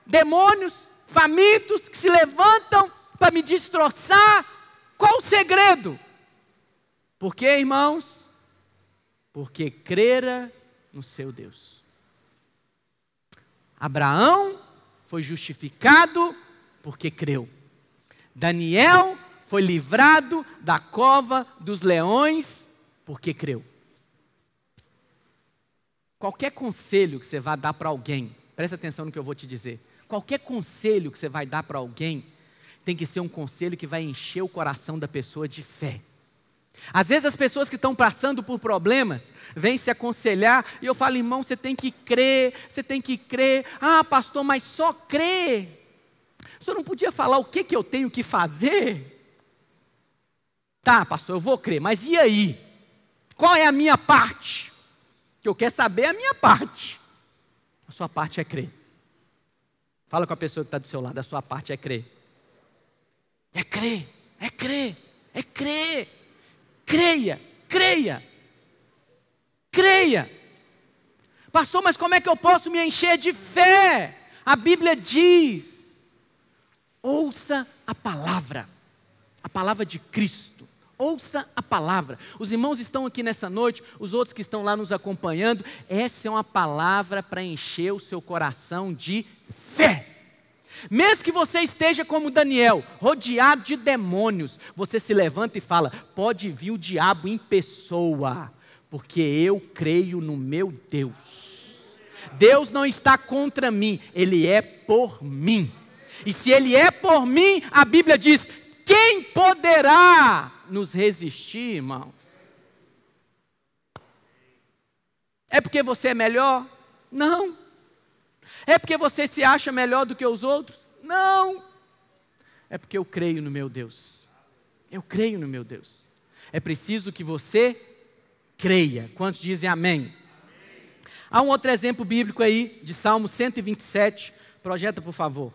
demônios, famintos que se levantam para me destroçar. Qual o segredo? Por quê, irmãos? Porque crera no seu Deus. Abraão foi justificado porque creu. Daniel foi livrado da cova dos leões porque creu. Qualquer conselho que você vai dar para alguém, presta atenção no que eu vou te dizer. Qualquer conselho que você vai dar para alguém, tem que ser um conselho que vai encher o coração da pessoa de fé. Às vezes as pessoas que estão passando por problemas vêm se aconselhar e eu falo, irmão, você tem que crer. Ah, pastor, mas só crer. O senhor não podia falar o que eu tenho que fazer? Tá, pastor, eu vou crer, mas e aí? Qual é a minha parte? O que eu quero saber é a minha parte. A sua parte é crer. Fala com a pessoa que está do seu lado, a sua parte é crer. É crer, é crer, é crer. Creia, creia, creia. Pastor, mas como é que eu posso me encher de fé? A Bíblia diz: ouça a palavra de Cristo. Ouça a palavra. Os irmãos estão aqui nessa noite, os outros que estão lá nos acompanhando. Essa é uma palavra para encher o seu coração de fé. Mesmo que você esteja como Daniel, rodeado de demônios, você se levanta e fala: pode vir o diabo em pessoa, porque eu creio no meu Deus. Deus não está contra mim, Ele é por mim. E se Ele é por mim, a Bíblia diz: quem poderá nos resistir, irmãos? É porque você é melhor? Não. É porque você se acha melhor do que os outros? Não. É porque eu creio no meu Deus. Eu creio no meu Deus. É preciso que você creia. Quantos dizem amém? Amém. Há um outro exemplo bíblico aí, de Salmo 127. Projeta, por favor.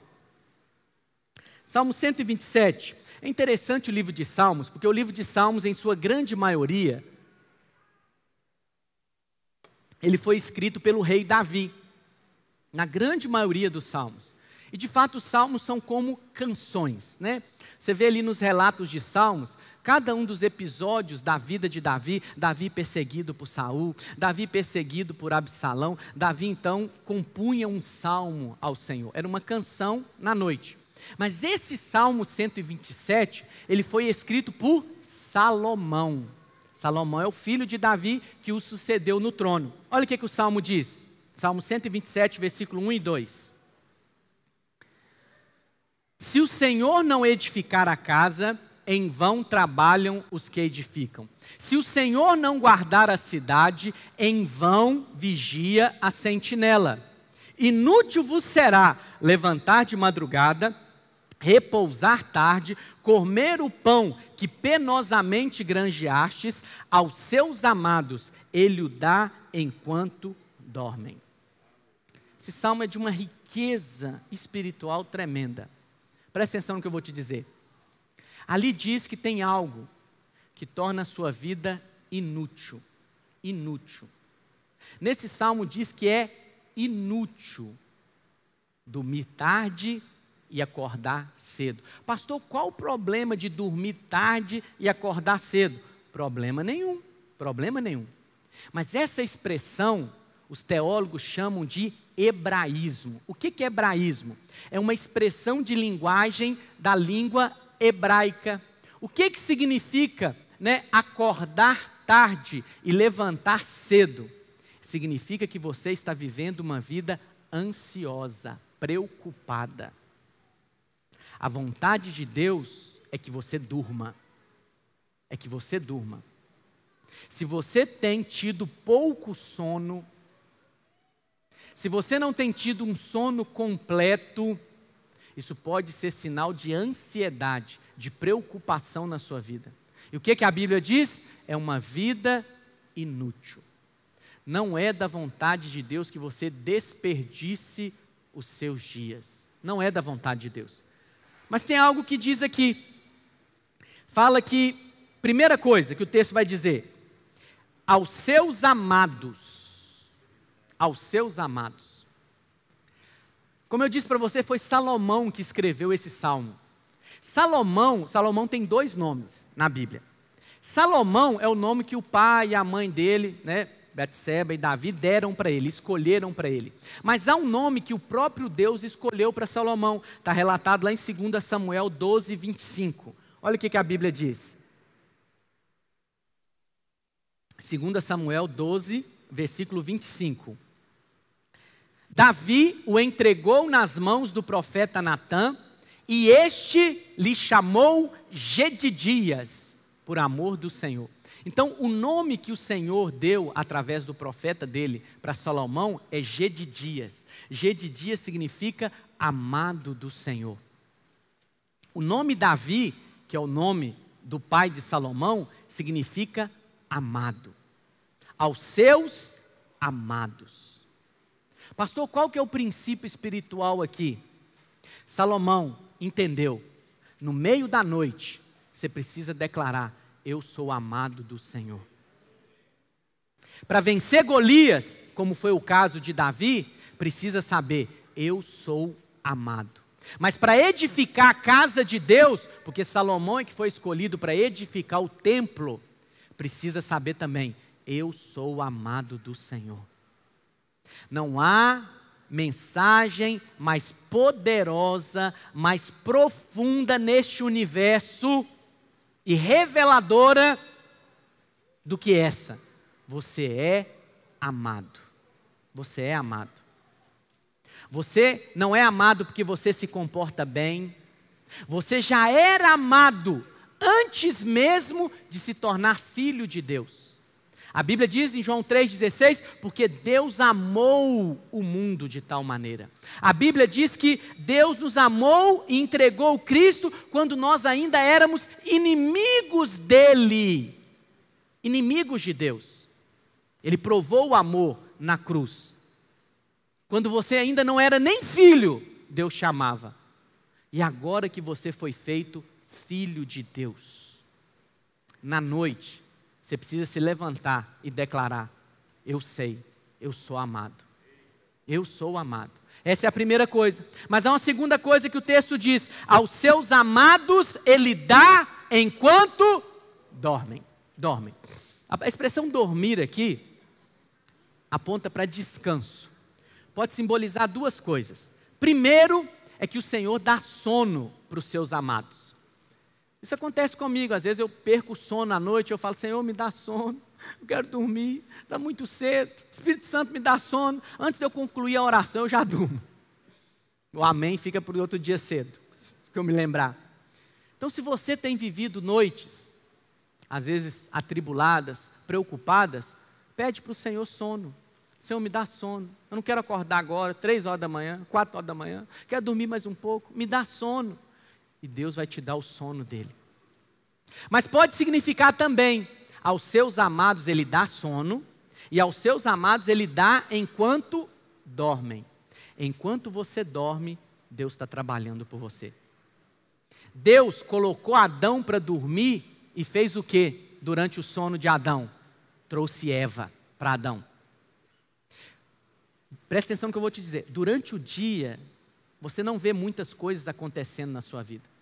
Salmo 127. É interessante o livro de Salmos, porque o livro de Salmos, em sua grande maioria, ele foi escrito pelo rei Davi, na grande maioria dos Salmos. E de fato os Salmos são como canções, né? Você vê ali nos relatos de Salmos, cada um dos episódios da vida de Davi, Davi perseguido por Saul, Davi perseguido por Absalão, Davi então compunha um salmo ao Senhor, era uma canção na noite. Mas esse Salmo 127, ele foi escrito por Salomão. Salomão é o filho de Davi que o sucedeu no trono. Olha o que o Salmo diz. Salmo 127, versículo 1 e 2. Se o Senhor não edificar a casa, em vão trabalham os que edificam. Se o Senhor não guardar a cidade, em vão vigia a sentinela. Inútil vos será levantar de madrugada, repousar tarde, comer o pão que penosamente granjeastes, aos seus amados ele o dá enquanto dormem. Esse salmo é de uma riqueza espiritual tremenda. Presta atenção no que eu vou te dizer. Ali diz que tem algo que torna a sua vida inútil. Inútil. Nesse salmo diz que é inútil dormir tarde e acordar cedo. Pastor, qual o problema de dormir tarde e acordar cedo? Problema nenhum, problema nenhum. Mas essa expressão, os teólogos chamam de hebraísmo. O que é hebraísmo? É uma expressão de linguagem da língua hebraica. O que significa, né, acordar tarde e levantar cedo? Significa que você está vivendo uma vida ansiosa, preocupada. A vontade de Deus é que você durma. É que você durma. Se você tem tido pouco sono, se você não tem tido um sono completo, isso pode ser sinal de ansiedade, de preocupação na sua vida. E o que a Bíblia diz? É uma vida inútil. Não é da vontade de Deus que você desperdice os seus dias. Não é da vontade de Deus. Mas tem algo que diz aqui. Fala que, primeira coisa que o texto vai dizer, aos seus amados. Aos seus amados. Como eu disse para você, foi Salomão que escreveu esse salmo. Salomão tem dois nomes na Bíblia. Salomão é o nome que o pai e a mãe dele, né, Betseba e Davi, deram para ele, escolheram para ele. Mas há um nome que o próprio Deus escolheu para Salomão. Está relatado lá em 2 Samuel 12, 25. Olha o que a Bíblia diz. 2 Samuel 12, versículo 25. Davi o entregou nas mãos do profeta Natã, e este lhe chamou Gedidias, por amor do Senhor. Então, o nome que o Senhor deu através do profeta dele para Salomão é Gedidias. Gedidias significa amado do Senhor. O nome Davi, que é o nome do pai de Salomão, significa amado. Aos seus amados. Pastor, qual que é o princípio espiritual aqui? Salomão entendeu. no meio da noite, você precisa declarar: eu sou amado do Senhor. Para vencer Golias, como foi o caso de Davi, precisa saber: eu sou amado. Mas para edificar a casa de Deus, porque Salomão é que foi escolhido para edificar o templo, precisa saber também: eu sou amado do Senhor. Não há mensagem mais poderosa, mais profunda neste universo e reveladora do que essa. Você é amado. Você é amado. Você não é amado porque você se comporta bem. Você já era amado antes mesmo de se tornar filho de Deus. A Bíblia diz em João 3,16, porque Deus amou o mundo de tal maneira. A Bíblia diz que Deus nos amou e entregou Cristo quando nós ainda éramos inimigos dele, inimigos de Deus. Ele provou o amor na cruz. Quando você ainda não era nem filho, Deus chamava. E agora que você foi feito filho de Deus, na noite, você precisa se levantar e declarar: eu sei, eu sou amado. Eu sou amado. Essa é a primeira coisa. Mas há uma segunda coisa que o texto diz: aos seus amados ele dá enquanto dormem. Dormem. A expressão dormir aqui aponta para descanso. Pode simbolizar duas coisas. Primeiro, é que o Senhor dá sono para os seus amados. Isso acontece comigo, às vezes eu perco o sono à noite, eu falo: Senhor, me dá sono, eu quero dormir, está muito cedo, Espírito Santo me dá sono. Antes de eu concluir a oração, eu já durmo. O amém fica para o outro dia cedo, que eu me lembrar. Então, se você tem vivido noites, às vezes atribuladas, preocupadas, pede para o Senhor sono. Senhor, me dá sono, eu não quero acordar agora, 3 horas da manhã, 4 horas da manhã, quero dormir mais um pouco, me dá sono. E Deus vai te dar o sono dele. Mas pode significar também: aos seus amados ele dá sono, e aos seus amados ele dá enquanto dormem. Enquanto você dorme, Deus está trabalhando por você. Deus colocou Adão para dormir e fez o que durante o sono de Adão? Trouxe Eva para Adão. Presta atenção no que eu vou te dizer. Durante o dia, você não vê muitas coisas acontecendo na sua vida.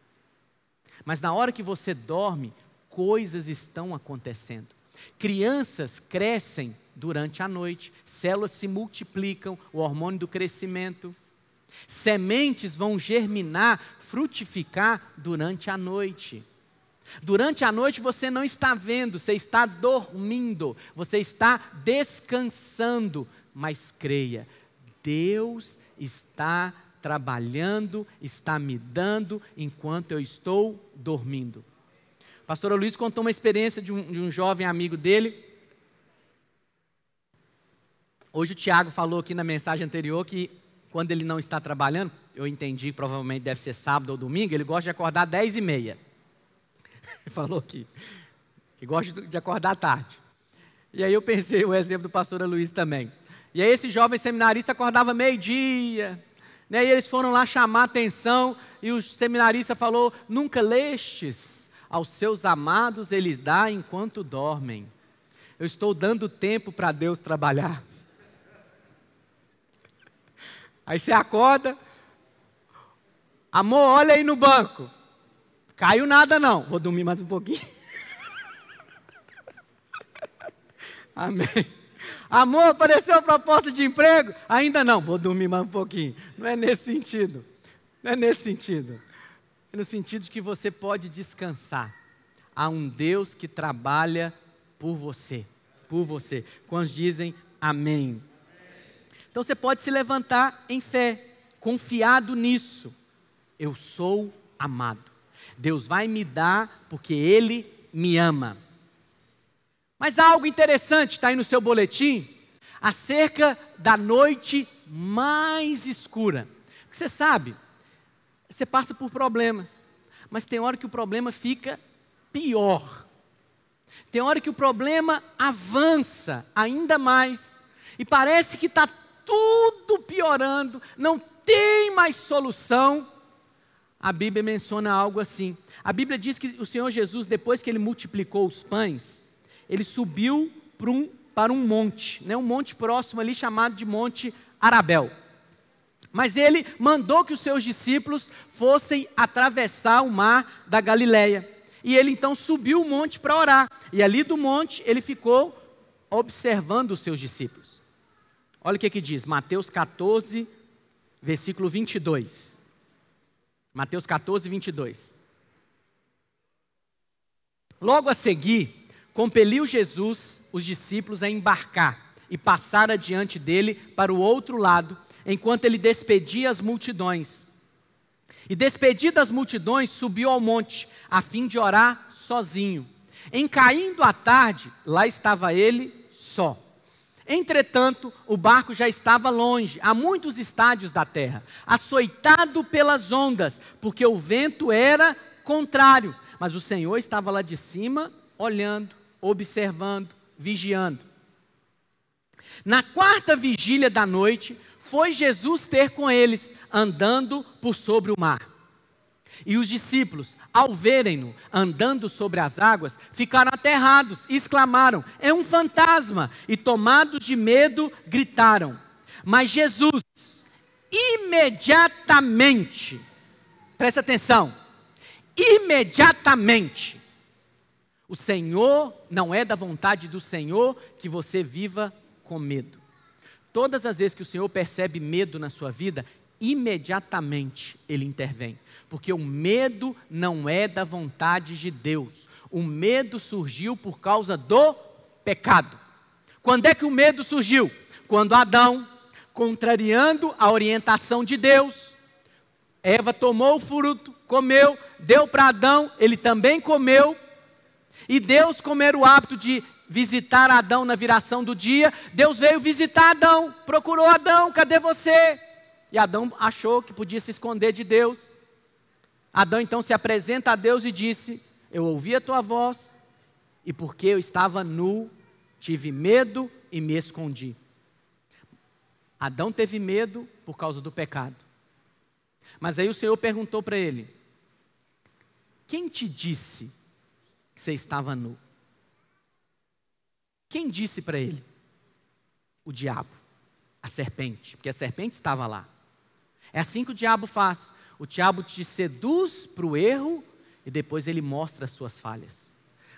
Mas na hora que você dorme, coisas estão acontecendo. Crianças crescem durante a noite, células se multiplicam, o hormônio do crescimento. Sementes vão germinar, frutificar durante a noite. Durante a noite você não está vendo, você está dormindo, você está descansando. Mas creia, Deus está trabalhando, está me dando enquanto eu estou dormindo. O pastor Luiz contou uma experiência de um jovem amigo dele. Hoje o Tiago falou aqui na mensagem anterior que quando ele não está trabalhando, eu entendi, provavelmente deve ser sábado ou domingo, ele gosta de acordar 10h30. Ele falou aqui, que gosta de acordar tarde. E aí eu pensei o exemplo do pastor Luiz também. E aí esse jovem seminarista acordava 12h, né? E eles foram lá chamar a atenção, e o seminarista falou: nunca lestes, aos seus amados ele dá enquanto dormem. Eu estou dando tempo para Deus trabalhar. Aí você acorda: amor, olha aí no banco, caiu nada não, vou dormir mais um pouquinho. Amém. Amor, apareceu a proposta de emprego? Ainda não, vou dormir mais um pouquinho. Não é nesse sentido. Não é nesse sentido. É no sentido de que você pode descansar. Há um Deus que trabalha por você. Por você. Quantos dizem amém? Então você pode se levantar em fé, confiado nisso. Eu sou amado. Deus vai me dar porque Ele me ama. Mas há algo interessante, está aí no seu boletim, acerca da noite mais escura. Porque você sabe, você passa por problemas, mas tem hora que o problema fica pior. Tem hora que o problema avança ainda mais, e parece que está tudo piorando, não tem mais solução. a Bíblia menciona algo assim. A Bíblia diz que o Senhor Jesus, depois que Ele multiplicou os pães, Ele subiu para um monte, né? Um monte próximo ali chamado de Monte Arabel. Mas Ele mandou que os seus discípulos fossem atravessar o mar da Galileia. E Ele então subiu o monte para orar. E ali do monte Ele ficou observando os seus discípulos. Olha o que diz, Mateus 14, versículo 22. Mateus 14, 22. Logo a seguir, compeliu Jesus os discípulos a embarcar e passar adiante dele para o outro lado, enquanto ele despedia as multidões. E despedidas as multidões, subiu ao monte, a fim de orar sozinho. Em caindo a tarde, lá estava ele só. Entretanto, o barco já estava longe, a muitos estádios da terra, açoitado pelas ondas, porque o vento era contrário. Mas o Senhor estava lá de cima, olhando, observando, vigiando. Na quarta vigília da noite, foi Jesus ter com eles, andando por sobre o mar. E os discípulos, ao verem-no andando sobre as águas, ficaram aterrados e exclamaram: é um fantasma! E tomados de medo, gritaram. Mas Jesus, imediatamente, presta atenção, imediatamente, o Senhor, não é da vontade do Senhor que você viva com medo. Todas as vezes que o Senhor percebe medo na sua vida, imediatamente Ele intervém. Porque o medo não é da vontade de Deus. O medo surgiu por causa do pecado. Quando é que o medo surgiu? Quando Adão, contrariando a orientação de Deus, Eva tomou o fruto, comeu, deu para Adão, ele também comeu. E Deus, como era o hábito de visitar Adão na viração do dia, Deus veio visitar Adão, procurou Adão, cadê você? E Adão achou que podia se esconder de Deus. Adão então se apresenta a Deus e disse: eu ouvi a tua voz, e porque eu estava nu, tive medo e me escondi. Adão teve medo por causa do pecado. Mas aí o Senhor perguntou para ele: quem te disse que você estava nu? Quem disse para ele? O diabo, a serpente, porque a serpente estava lá. É assim que o diabo faz. O diabo te seduz para o erro e depois ele mostra as suas falhas.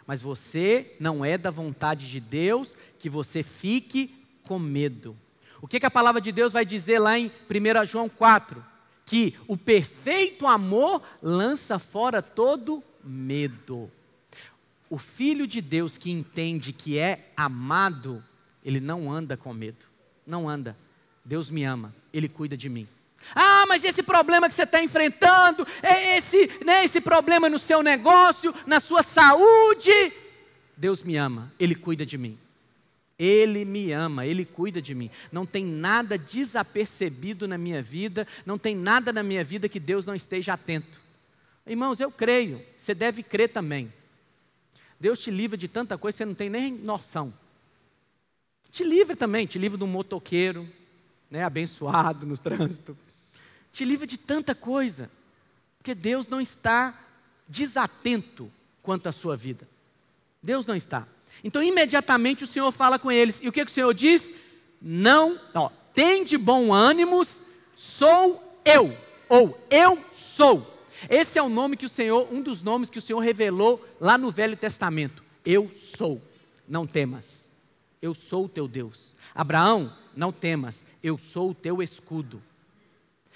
Mas você não é da vontade de Deus que você fique com medo. O que a palavra de Deus vai dizer lá em 1 João 4? Que o perfeito amor lança fora todo medo. O filho de Deus que entende que é amado, ele não anda com medo. Não anda. Deus me ama, Ele cuida de mim. Ah, mas esse problema que você está enfrentando, esse problema no seu negócio, na sua saúde, Deus me ama, Ele cuida de mim. Ele me ama, Ele cuida de mim. Não tem nada desapercebido na minha vida, não tem nada na minha vida que Deus não esteja atento. Irmãos, eu creio, você deve crer também. Deus te livra de tanta coisa que você não tem nem noção. Te livra também, te livra de um motoqueiro, abençoado no trânsito. Te livra de tanta coisa, porque Deus não está desatento quanto à sua vida. Deus não está. Então, imediatamente o Senhor fala com eles. E o que o Senhor diz? Não, tem de bom ânimo, sou eu, ou eu sou. Esse é o nome que o Senhor, um dos nomes que o Senhor revelou lá no Velho Testamento. Eu sou, não temas. Eu sou o teu Deus. Abraão, não temas, eu sou o teu escudo.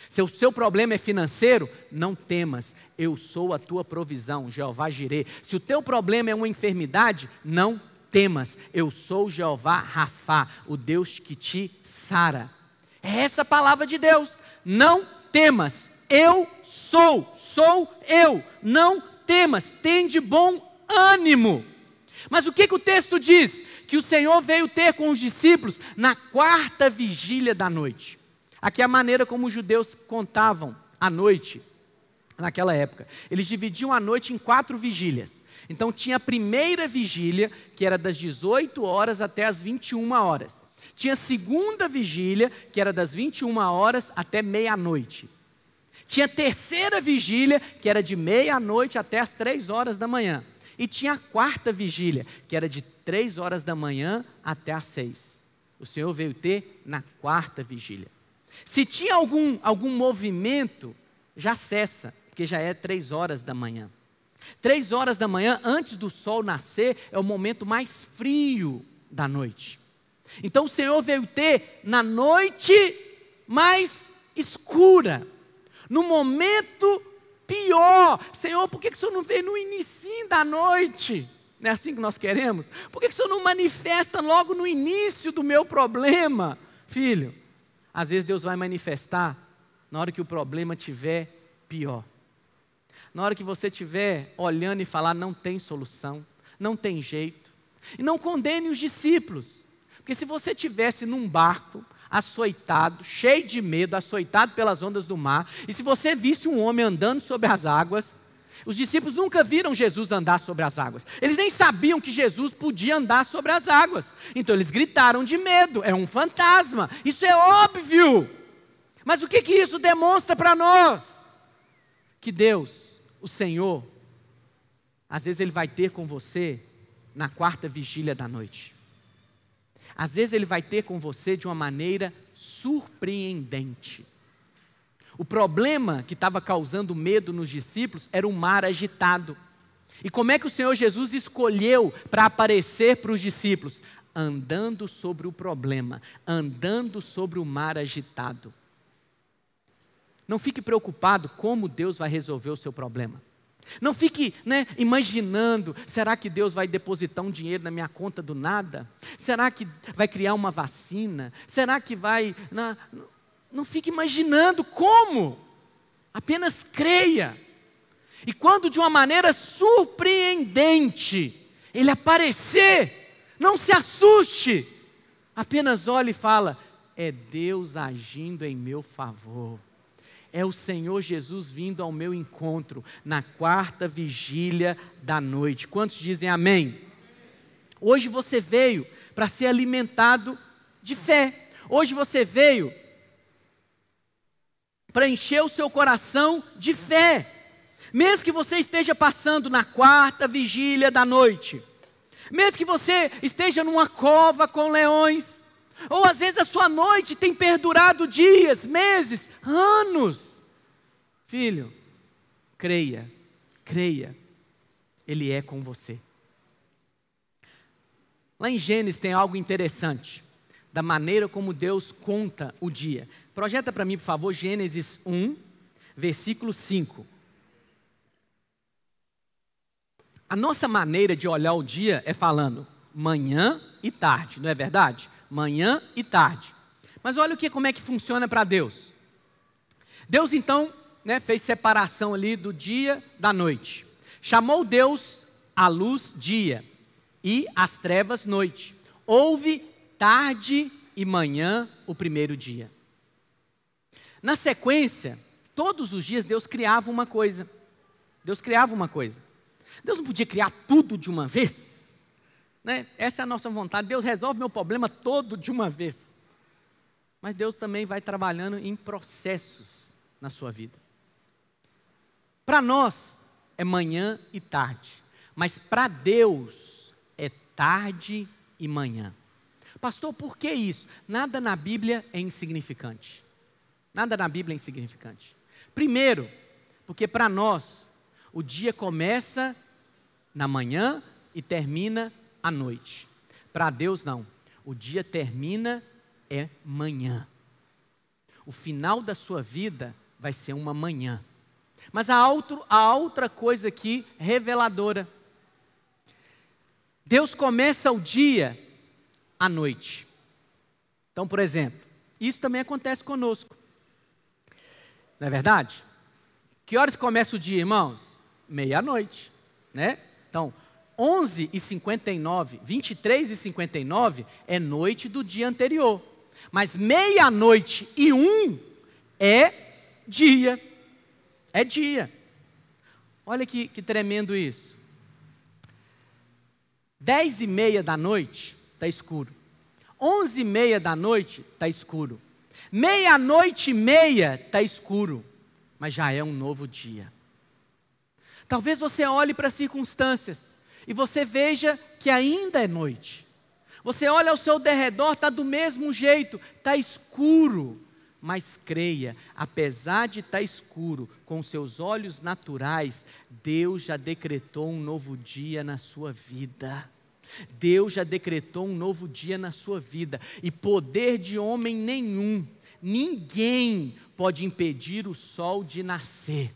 Se o seu problema é financeiro, não temas, eu sou a tua provisão, Jeová Jirê. Se o teu problema é uma enfermidade, não temas, eu sou Jeová Rafá, o Deus que te sara. É essa a palavra de Deus, não temas, eu sou eu, não temas, tem de bom ânimo. Mas o que o texto diz? Que o Senhor veio ter com os discípulos na quarta vigília da noite. Aqui é a maneira como os judeus contavam a noite naquela época. Eles dividiam a noite em 4 vigílias. Então tinha a primeira vigília, que era das 18 horas até as 21 horas. Tinha a segunda vigília, que era das 21 horas até meia-noite. Tinha a terceira vigília, que era de meia-noite até as 3 horas da manhã. E tinha a quarta vigília, que era de 3 horas da manhã até as 6. O Senhor veio ter na quarta vigília. Se tinha algum movimento, já cessa, porque já é 3 horas da manhã. 3 horas da manhã, antes do sol nascer, é o momento mais frio da noite. Então o Senhor veio ter na noite mais escura, no momento pior. Senhor, por que o Senhor não veio no início da noite? Não é assim que nós queremos? Por que o Senhor não manifesta logo no início do meu problema? Filho, às vezes Deus vai manifestar na hora que o problema estiver pior. Na hora que você estiver olhando e falar, não tem solução, não tem jeito. E não condene os discípulos. Porque se você estivesse num barco, açoitado, cheio de medo, açoitado pelas ondas do mar, e se você visse um homem andando sobre as águas, os discípulos nunca viram Jesus andar sobre as águas. Eles nem sabiam que Jesus podia andar sobre as águas. Então eles gritaram de medo, é um fantasma, isso é óbvio. Mas o que isso demonstra para nós? Que Deus, o Senhor, às vezes Ele vai ter com você na quarta vigília da noite. Às vezes Ele vai ter com você de uma maneira surpreendente. O problema que estava causando medo nos discípulos era o mar agitado. E como é que o Senhor Jesus escolheu para aparecer para os discípulos? Andando sobre o problema, andando sobre o mar agitado. Não fique preocupado como Deus vai resolver o seu problema. Não fique imaginando, será que Deus vai depositar um dinheiro na minha conta do nada? Será que vai criar uma vacina? Será que vai... Não fique imaginando como. Apenas creia. E quando de uma maneira surpreendente Ele aparecer, não se assuste. Apenas olhe e fala, é Deus agindo em meu favor. É o Senhor Jesus vindo ao meu encontro na quarta vigília da noite. Quantos dizem amém? Hoje você veio para ser alimentado de fé. Hoje você veio para encher o seu coração de fé. Mesmo que você esteja passando na quarta vigília da noite, mesmo que você esteja numa cova com leões, ou às vezes a sua noite tem perdurado dias, meses, anos. Filho, creia, Ele é com você. Lá em Gênesis tem algo interessante, da maneira como Deus conta o dia. Projeta para mim, por favor, Gênesis 1, versículo 5. A nossa maneira de olhar o dia é falando manhã e tarde, não é verdade? Manhã e tarde. Mas olha como é que funciona para Deus. Deus então fez separação ali do dia da noite. Chamou Deus a luz dia e as trevas noite. Houve tarde e manhã o primeiro dia. Na sequência, todos os dias Deus criava uma coisa. Deus não podia criar tudo de uma vez. Essa é a nossa vontade. Deus resolve meu problema todo de uma vez. Mas Deus também vai trabalhando em processos na sua vida. Para nós é manhã e tarde, mas para Deus é tarde e manhã. Pastor, por que isso? Nada na Bíblia é insignificante. Primeiro, porque para nós o dia começa na manhã e termina à noite. Para Deus não. O dia termina é manhã. O final da sua vida vai ser uma manhã. Mas há outra coisa aqui reveladora. Deus começa o dia à noite. Então, por exemplo, isso também acontece conosco. Não é verdade? Que horas começa o dia, irmãos? Meia-noite, Então, 11h59, 23h59 é noite do dia anterior. Mas meia-noite e 1 é dia. É dia. Olha que tremendo isso. 10h30 da noite está escuro. 11h30 da noite está escuro. Meia-noite e meia está escuro. mas já é um novo dia. Talvez você olhe para as circunstâncias e você veja que ainda é noite. Você olha ao seu derredor, está do mesmo jeito, está escuro. Mas creia, apesar de estar escuro, com seus olhos naturais, Deus já decretou um novo dia na sua vida. Deus já decretou um novo dia na sua vida. E poder de homem nenhum, ninguém pode impedir o sol de nascer.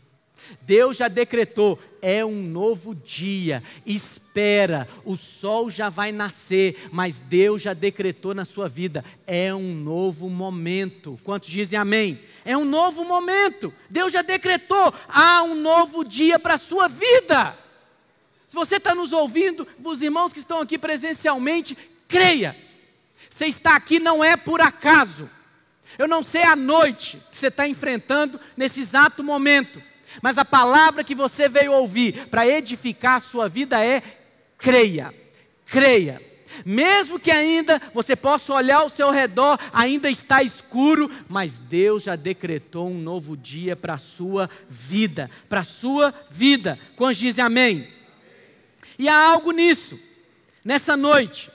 Deus já decretou, é um novo dia, espera, o sol já vai nascer, mas Deus já decretou na sua vida, é um novo momento. Quantos dizem amém? É um novo momento, Deus já decretou, há um novo dia para a sua vida. Se você está nos ouvindo, os irmãos que estão aqui presencialmente, creia, você está aqui não é por acaso. Eu não sei a noite que você está enfrentando nesse exato momento, mas a palavra que você veio ouvir para edificar a sua vida é: creia, creia. Mesmo que ainda você possa olhar ao seu redor, ainda está escuro, mas Deus já decretou um novo dia para a sua vida, para a sua vida. Quantos dizem amém? E há algo nisso, nessa noite,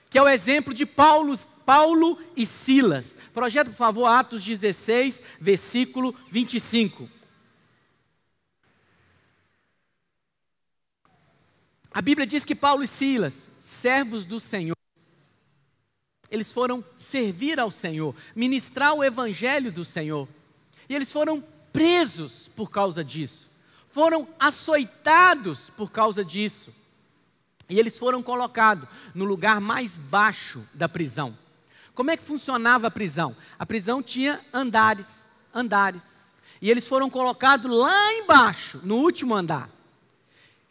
que é o exemplo de Paulo e Silas. Projeta, por favor, Atos 16, versículo 25. A Bíblia diz que Paulo e Silas, servos do Senhor, eles foram servir ao Senhor, ministrar o evangelho do Senhor. E eles foram presos por causa disso. Foram açoitados por causa disso. E eles foram colocados no lugar mais baixo da prisão. Como é que funcionava a prisão? A prisão tinha andares. E eles foram colocados lá embaixo, no último andar.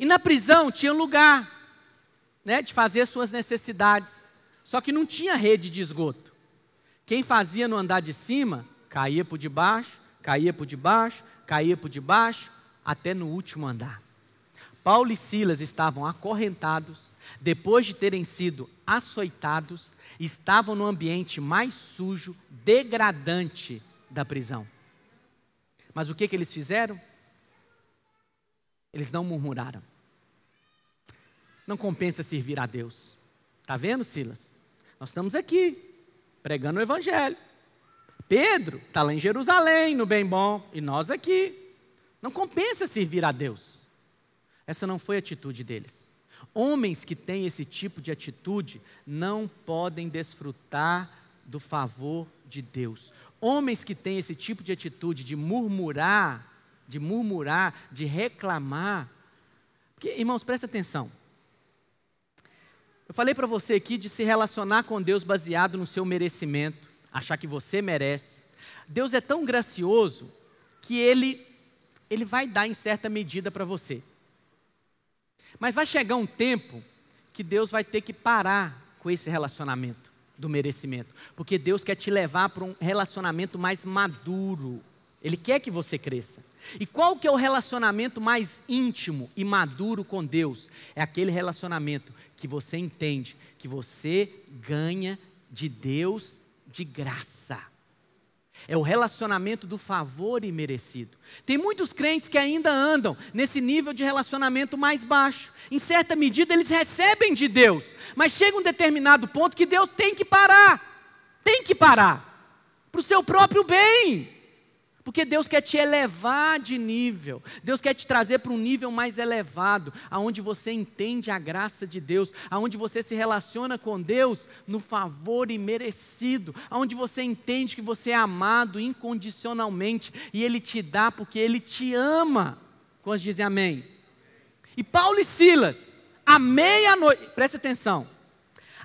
E na prisão tinha lugar, né, de fazer suas necessidades. Só que não tinha rede de esgoto. Quem fazia no andar de cima, caía por debaixo, caía por debaixo, caía por debaixo, até no último andar. Paulo e Silas estavam acorrentados, depois de terem sido açoitados, estavam no ambiente mais sujo, degradante da prisão. Mas o que eles fizeram? Eles não murmuraram. Não compensa servir a Deus. Está vendo, Silas? Nós estamos aqui, pregando o evangelho. Pedro está lá em Jerusalém, no bem bom, e nós aqui. Não compensa servir a Deus. Essa não foi a atitude deles. Homens que têm esse tipo de atitude não podem desfrutar do favor de Deus. Homens que têm esse tipo de atitude de murmurar, de reclamar. Porque, irmãos, presta atenção. Eu falei para você aqui de se relacionar com Deus baseado no seu merecimento, achar que você merece. Deus é tão gracioso que Ele vai dar em certa medida para você. Mas vai chegar um tempo que Deus vai ter que parar com esse relacionamento do merecimento. Porque Deus quer te levar para um relacionamento mais maduro. Ele quer que você cresça. E qual que é o relacionamento mais íntimo e maduro com Deus? É aquele relacionamento que você entende que você ganha de Deus de graça. É o relacionamento do favor imerecido. Tem muitos crentes que ainda andam nesse nível de relacionamento mais baixo. Em certa medida eles recebem de Deus, mas chega um determinado ponto que Deus tem que parar. Tem que parar. Para o seu próprio bem. Porque Deus quer te elevar de nível. Deus quer te trazer para um nível mais elevado, aonde você entende a graça de Deus, aonde você se relaciona com Deus no favor imerecido, aonde você entende que você é amado incondicionalmente e Ele te dá porque Ele te ama. Quantos dizem amém? E Paulo e Silas, à meia-noite, presta atenção,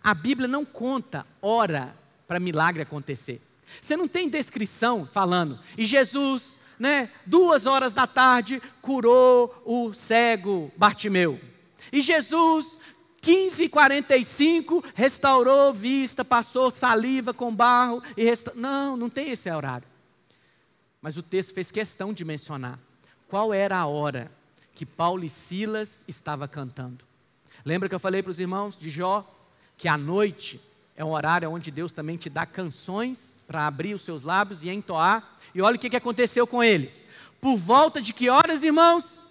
a Bíblia não conta hora para milagre acontecer. Você não tem descrição falando, e Jesus, 2 da tarde, curou o cego Bartimeu. E Jesus, 15h45, restaurou vista, passou saliva com barro. Não tem esse horário. Mas o texto fez questão de mencionar qual era a hora que Paulo e Silas estavam cantando. Lembra que eu falei para os irmãos de Jó, que à noite é um horário onde Deus também te dá canções para abrir os seus lábios e entoar. E olha o que aconteceu com eles. Por volta de que horas, irmãos?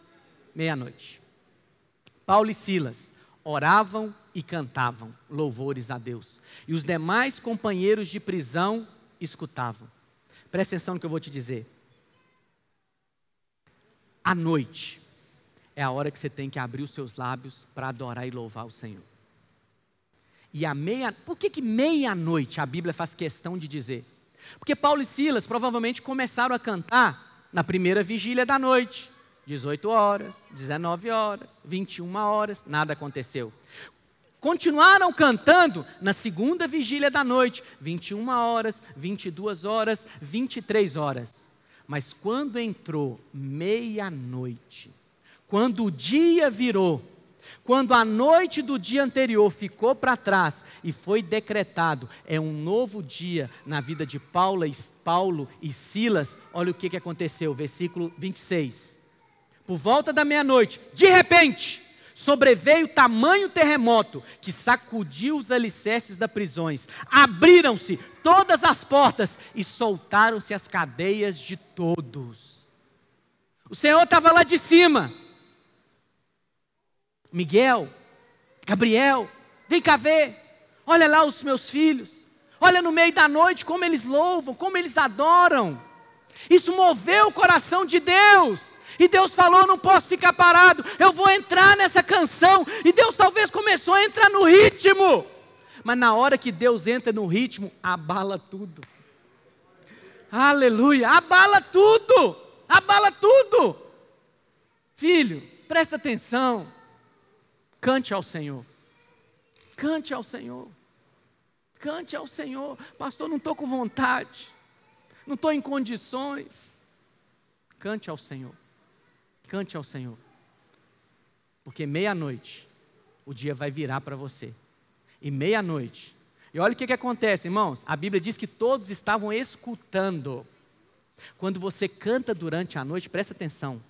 Meia-noite. Paulo e Silas oravam e cantavam louvores a Deus. E os demais companheiros de prisão escutavam. Presta atenção no que eu vou te dizer. À noite é a hora que você tem que abrir os seus lábios para adorar e louvar o Senhor. E por que meia-noite a Bíblia faz questão de dizer? Porque Paulo e Silas provavelmente começaram a cantar na primeira vigília da noite. 18 horas, 19 horas, 21 horas, nada aconteceu. Continuaram cantando na segunda vigília da noite, 21 horas, 22 horas, 23 horas. Mas quando entrou meia-noite, quando o dia virou, quando a noite do dia anterior ficou para trás e foi decretado, é um novo dia na vida de Paulo e Silas, olha o que aconteceu, versículo 26. Por volta da meia-noite, de repente, sobreveio tamanho terremoto que sacudiu os alicerces das prisões. Abriram-se todas as portas e soltaram-se as cadeias de todos. O Senhor estava lá de cima. Miguel, Gabriel, vem cá ver. Olha lá os meus filhos. Olha no meio da noite como eles louvam, como eles adoram. Isso moveu o coração de Deus. E Deus falou, não posso ficar parado, eu vou entrar nessa canção. E Deus talvez começou a entrar no ritmo. Mas na hora que Deus entra no ritmo, abala tudo. Aleluia, abala tudo. Abala tudo. Filho, presta atenção. Cante ao Senhor. Cante ao Senhor. Cante ao Senhor. Pastor, não estou com vontade. Não estou em condições. Cante ao Senhor. Cante ao Senhor, porque meia-noite o dia vai virar para você, e meia-noite, e olha o que acontece, irmãos, a Bíblia diz que todos estavam escutando. Quando você canta durante a noite, presta atenção,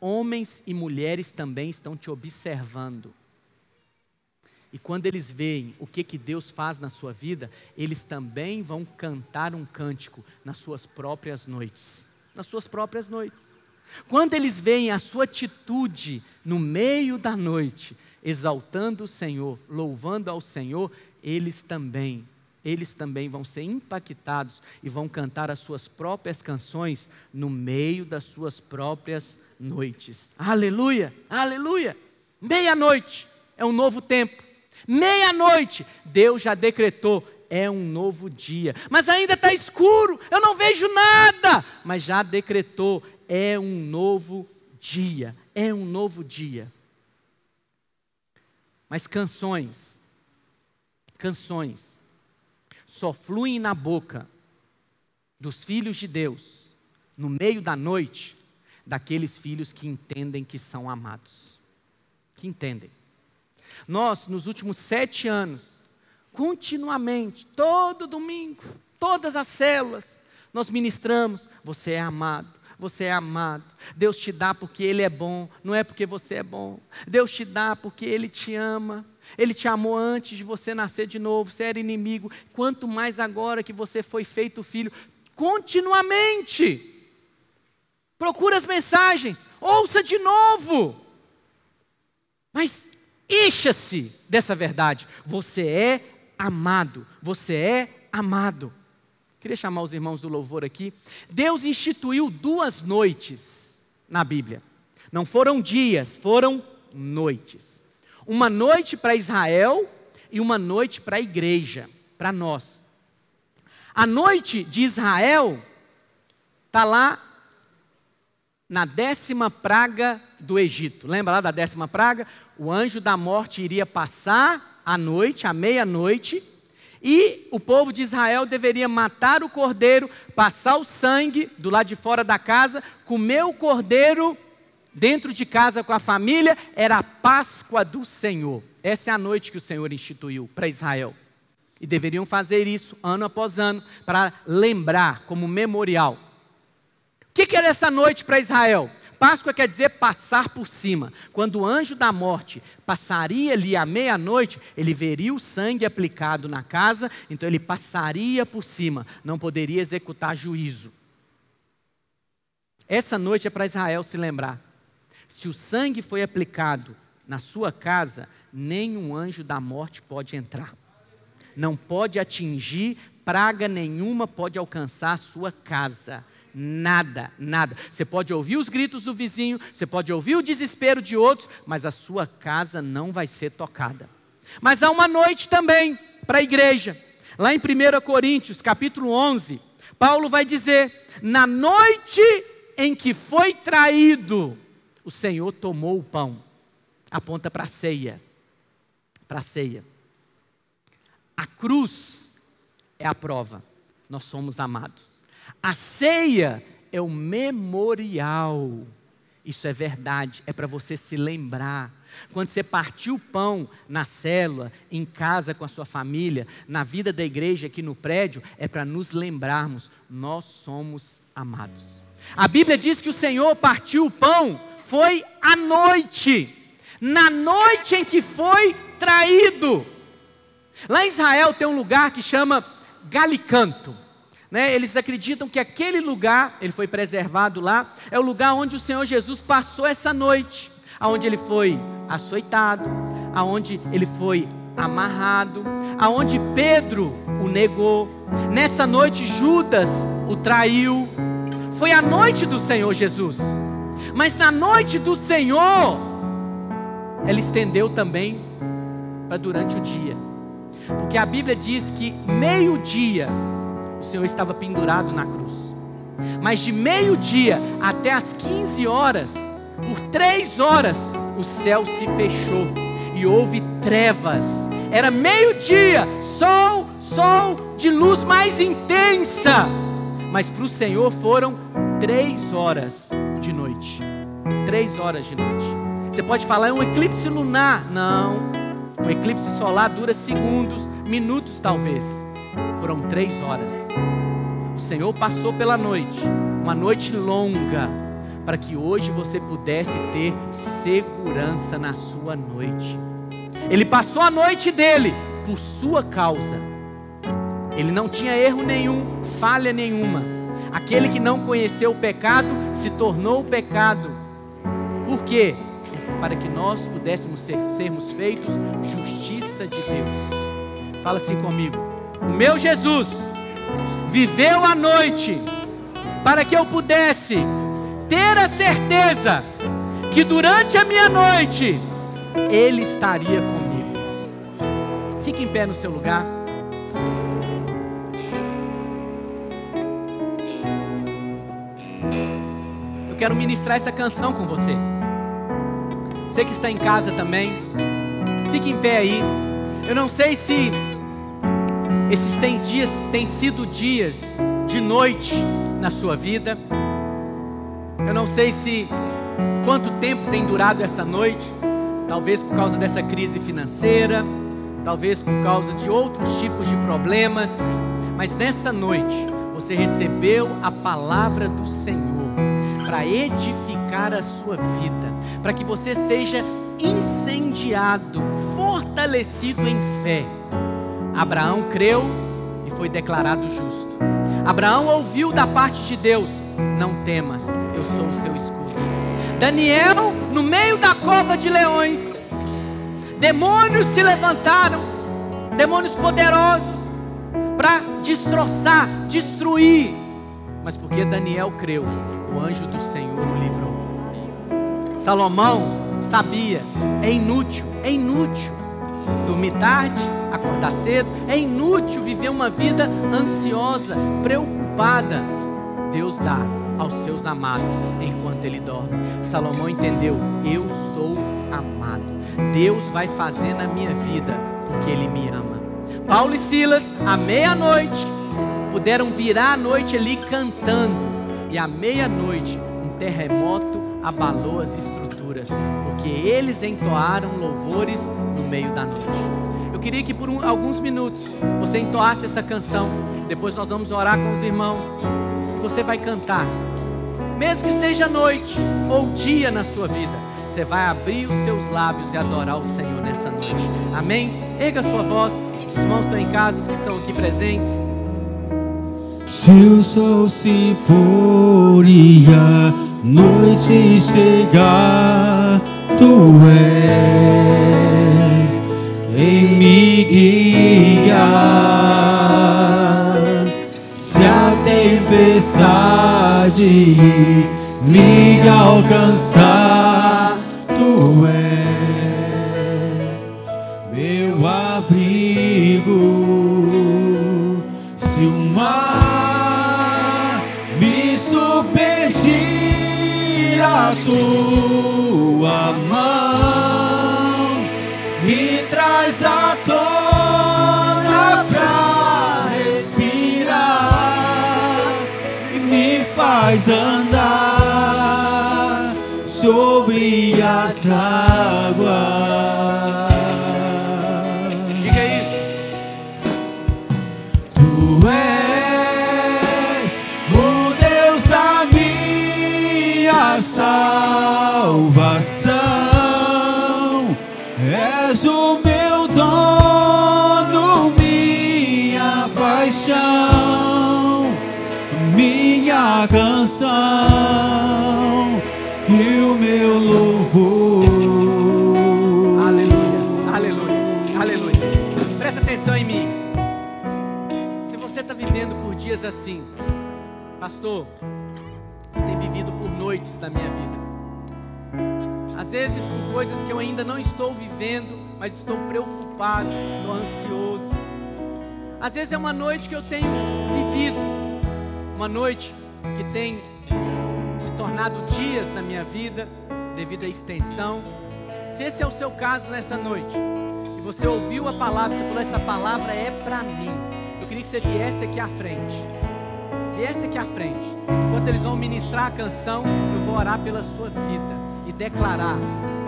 homens e mulheres também estão te observando, e quando eles veem o que Deus faz na sua vida, eles também vão cantar um cântico nas suas próprias noites, Quando eles veem a sua atitude no meio da noite, exaltando o Senhor, louvando ao Senhor, eles também vão ser impactados e vão cantar as suas próprias canções no meio das suas próprias noites. Aleluia, aleluia. Meia-noite é um novo tempo. Meia-noite, Deus já decretou, é um novo dia. Mas ainda está escuro, eu não vejo nada. Mas já decretou, é um novo dia, é um novo dia. Mas canções só fluem na boca dos filhos de Deus, no meio da noite, daqueles filhos que entendem que são amados, que entendem. Nós, nos últimos 7 anos, continuamente, todo domingo, todas as células, nós ministramos, você é amado. Você é amado, Deus te dá porque Ele é bom, não é porque você é bom. Deus te dá porque Ele te ama, Ele te amou antes de você nascer de novo, você era inimigo, quanto mais agora que você foi feito filho. Continuamente, procura as mensagens, ouça de novo, mas encha-se dessa verdade, você é amado, você é amado. Queria chamar os irmãos do louvor aqui. Deus instituiu 2 noites na Bíblia. Não foram dias, foram noites. Uma noite para Israel e uma noite para a igreja, para nós. A noite de Israel está lá na 10ª praga do Egito. Lembra lá da 10ª praga? O anjo da morte iria passar a noite, à meia-noite, e o povo de Israel deveria matar o cordeiro, passar o sangue do lado de fora da casa, comer o cordeiro dentro de casa com a família. Era a Páscoa do Senhor. Essa é a noite que o Senhor instituiu para Israel. E deveriam fazer isso ano após ano, para lembrar, como memorial. O que era essa noite para Israel? Páscoa quer dizer passar por cima. Quando o anjo da morte passaria ali à meia-noite, ele veria o sangue aplicado na casa, então ele passaria por cima, não poderia executar juízo. Essa noite é para Israel se lembrar. Se o sangue foi aplicado na sua casa, nenhum anjo da morte pode entrar. Não pode atingir, praga nenhuma pode alcançar a sua casa. Nada, nada. Você pode ouvir os gritos do vizinho, você pode ouvir o desespero de outros, mas a sua casa não vai ser tocada. Mas há uma noite também para a igreja. Lá em 1 Coríntios, capítulo 11, Paulo vai dizer: na noite em que foi traído, o Senhor tomou o pão. Aponta para a ceia. Para a ceia. A cruz é a prova. Nós somos amados. A ceia é o memorial. Isso é verdade, é para você se lembrar. Quando você partiu o pão na célula, em casa com a sua família, na vida da igreja aqui no prédio, é para nos lembrarmos, nós somos amados. A Bíblia diz que o Senhor partiu o pão, foi à noite, na noite em que foi traído. Lá em Israel tem um lugar que chama Galicanto. Eles acreditam que aquele lugar, ele foi preservado lá, é o lugar onde o Senhor Jesus passou essa noite, aonde ele foi açoitado, aonde ele foi amarrado, aonde Pedro o negou. Nessa noite Judas o traiu. Foi a noite do Senhor Jesus. Mas na noite do Senhor, ela estendeu também para durante o dia. Porque a Bíblia diz que meio-dia o Senhor estava pendurado na cruz. Mas de meio-dia até as 15 horas, por 3 horas, o céu se fechou e houve trevas. Era meio-dia, sol de luz mais intensa. Mas para o Senhor foram 3 horas de noite. 3 horas de noite. Você pode falar, é um eclipse lunar. Não, o eclipse solar dura segundos, minutos talvez. Foram 3 horas. O Senhor passou pela noite, uma noite longa, para que hoje você pudesse ter segurança na sua noite. Ele passou a noite dele por sua causa. Ele não tinha erro nenhum, falha nenhuma. Aquele que não conheceu o pecado se tornou o pecado. Por quê? Para que nós pudéssemos sermos feitos justiça de Deus. Fala assim comigo: o meu Jesus viveu a noite para que eu pudesse ter a certeza que durante a minha noite Ele estaria comigo. Fique em pé no seu lugar. Eu quero ministrar essa canção com você. Você que está em casa também, fique em pé aí. Eu não sei se esses dias têm sido dias de noite na sua vida. Eu não sei se quanto tempo tem durado essa noite. Talvez por causa dessa crise financeira, talvez por causa de outros tipos de problemas. Mas nessa noite você recebeu a palavra do Senhor para edificar a sua vida, para que você seja incendiado, fortalecido em fé. Abraão creu e foi declarado justo. Abraão ouviu da parte de Deus: não temas, eu sou o seu escudo. Daniel, no meio da cova de leões, demônios se levantaram, demônios poderosos, para destroçar, destruir. Mas porque Daniel creu, o anjo do Senhor o livrou. Salomão sabia: é inútil dormir tarde, acordar cedo, é inútil viver uma vida ansiosa, preocupada. Deus dá aos seus amados enquanto ele dorme. Salomão entendeu: eu sou amado, Deus vai fazer na minha vida porque Ele me ama. Paulo e Silas, à meia-noite, puderam virar a noite ali cantando, e à meia-noite um terremoto abalou as estruturas, porque eles entoaram louvores no meio da noite. Eu queria que por alguns minutos você entoasse essa canção. Depois nós vamos orar com os irmãos. Você vai cantar, mesmo que seja noite ou dia na sua vida. Você vai abrir os seus lábios e adorar o Senhor nessa noite. Amém? Erga a sua voz. Os irmãos estão em casa, os que estão aqui presentes. Se o sol se pôr e a noite chegar, tu és quem me guia. Se a tempestade me alcançar, tu és meu abrigo. Se o mar me submergir, a tua mão me traz à tona pra respirar e me faz andar sobre as águas. Diga isso. Tu és o Deus da minha salvação, és o meu dono, minha paixão, minha canção e o meu louvor. Aleluia, aleluia, aleluia. Presta atenção em mim. Se você está vivendo por dias assim, pastor, eu tenho vivido por noites da minha vida. Às vezes por coisas que eu ainda não estou vivendo, mas estou preocupado, estou ansioso. Às vezes é uma noite que eu tenho vivido, uma noite que tem se tornado dias na minha vida, devido à extensão. Se esse é o seu caso nessa noite, e você ouviu a palavra, você falou, essa palavra é para mim, eu queria que você viesse aqui à frente. Viesse aqui à frente. Enquanto eles vão ministrar a canção, eu vou orar pela sua vida e declarar: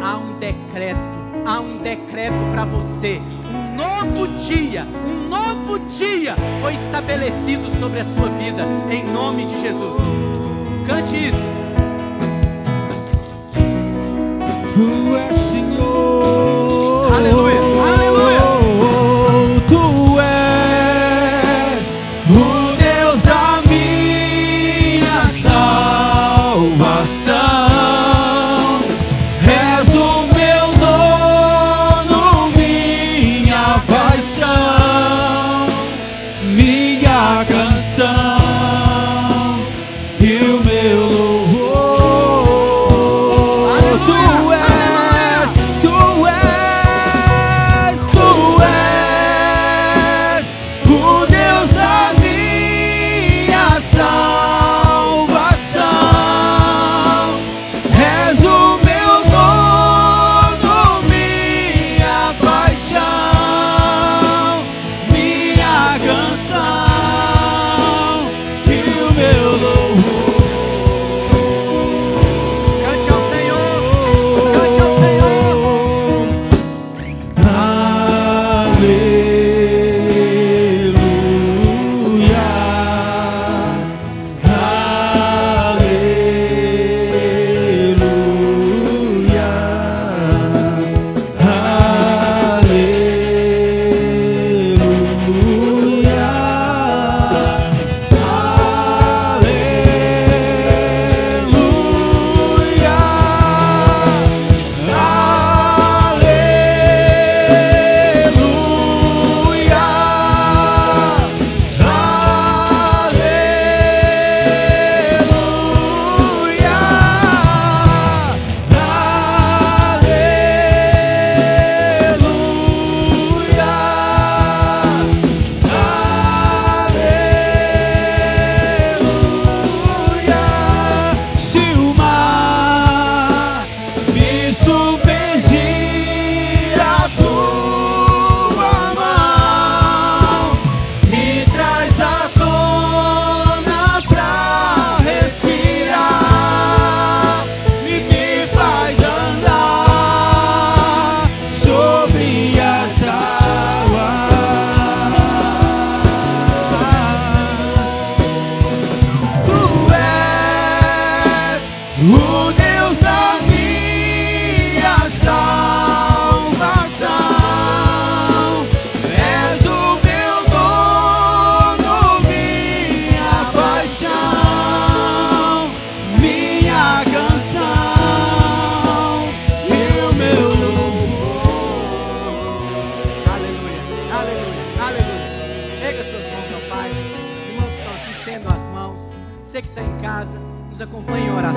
há um decreto para você. Um novo dia foi estabelecido sobre a sua vida, em nome de Jesus. Cante isso. Tu és Senhor. Aleluia, aleluia. Tu és o Deus da minha salvação, és o meu dono, minha paixão, minha canção e o meu louvor.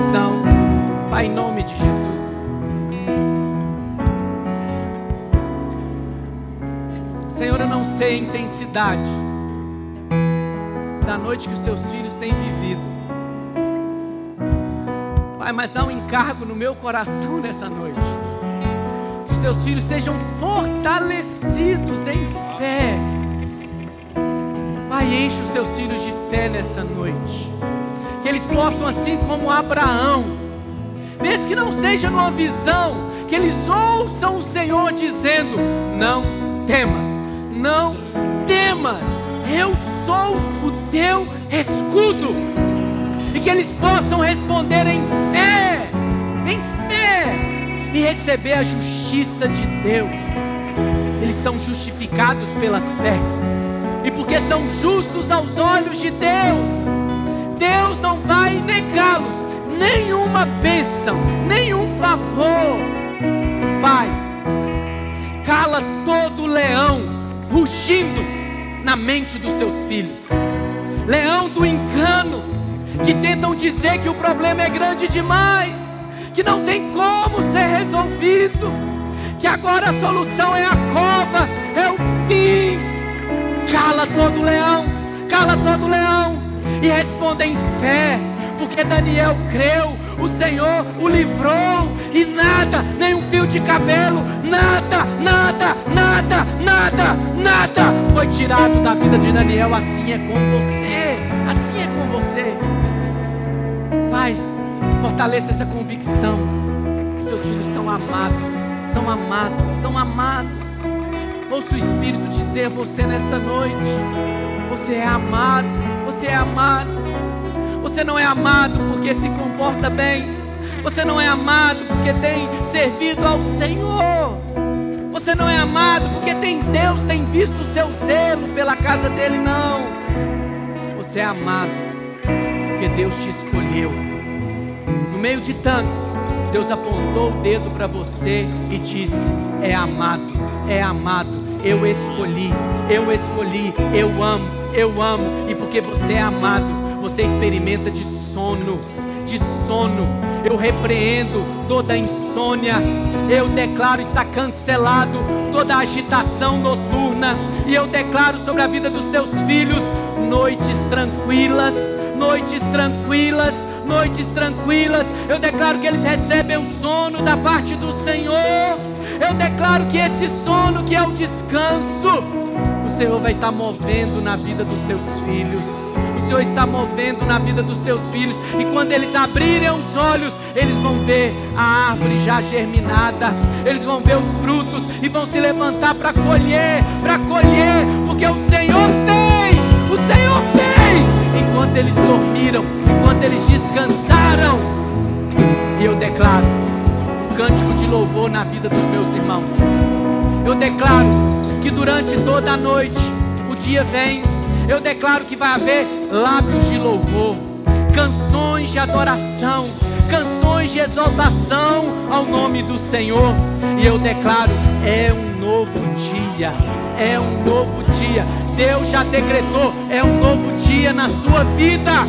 oração. Pai, em nome de Jesus. Senhor, eu não sei a intensidade da noite que os seus filhos têm vivido. Pai, mas há um encargo no meu coração nessa noite. Que os teus filhos sejam fortalecidos em fé. Pai, enche os seus filhos de fé nessa noite. Que eles possam, assim como Abraão, mesmo que não seja numa visão, que eles ouçam o Senhor dizendo: não temas, não temas, eu sou o teu escudo. E que eles possam responder em fé, e receber a justiça de Deus. Eles são justificados pela fé, e porque são justos aos olhos de Deus, Deus não vai negá-los nenhuma bênção, nenhum favor. Pai, cala todo leão rugindo na mente dos seus filhos, leão do engano, que tentam dizer que o problema é grande demais, que não tem como ser resolvido, que agora a solução é a cova, é o fim. Cala todo leão, e responda em fé, porque Daniel creu, o Senhor o livrou, e nada, nem um fio de cabelo, nada foi tirado da vida de Daniel. Assim é com você, Pai, fortaleça essa convicção. Seus filhos são amados. Ouça o Espírito dizer a você nessa noite: você é amado. Você não é amado porque se comporta bem, você não é amado porque tem servido ao Senhor, você não é amado porque Deus tem visto o seu zelo pela casa dele, não. Você é amado porque Deus te escolheu. No meio de tantos, Deus apontou o dedo para você e disse: é amado, eu escolhi, eu amo. E porque você é amado, você experimenta de sono. Eu repreendo toda insônia, eu declaro: está cancelado toda agitação noturna, e eu declaro sobre a vida dos teus filhos noites tranquilas. Eu declaro que eles recebem o sono da parte do Senhor. Eu declaro que esse sono, que é o descanso, o Senhor vai estar movendo na vida dos seus filhos. O Senhor está movendo na vida dos teus filhos, e quando eles abrirem os olhos, eles vão ver a árvore já germinada, eles vão ver os frutos e vão se levantar para colher, porque o Senhor fez, enquanto eles dormiram, enquanto eles descansaram. E eu declaro um cântico de louvor na vida dos meus irmãos. Eu declaro que durante toda a noite o dia vem. Eu declaro que vai haver lábios de louvor, canções de adoração, canções de exaltação ao nome do Senhor. E eu declaro: é um novo dia. Deus já decretou: é um novo dia na sua vida.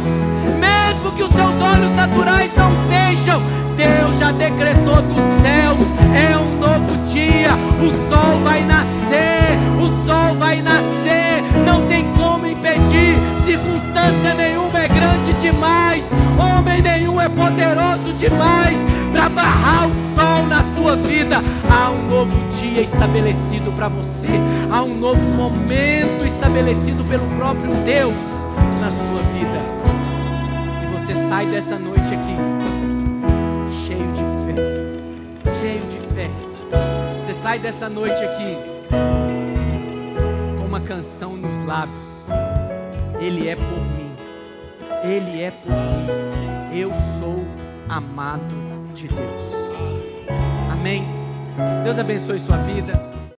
Mesmo que os seus olhos naturais não vejam, Deus já decretou dos céus: é um novo dia. O sol vai nascer, não tem como impedir. Circunstância nenhuma é grande demais, homem nenhum é poderoso demais para barrar o sol na sua vida. Há um novo dia estabelecido para você, há um novo momento estabelecido pelo próprio Deus na sua vida. E você sai dessa noite aqui cheio de fé. Você sai dessa noite aqui com uma canção nos lábios: Ele é por mim, eu sou amado de Deus. Amém? Deus abençoe sua vida.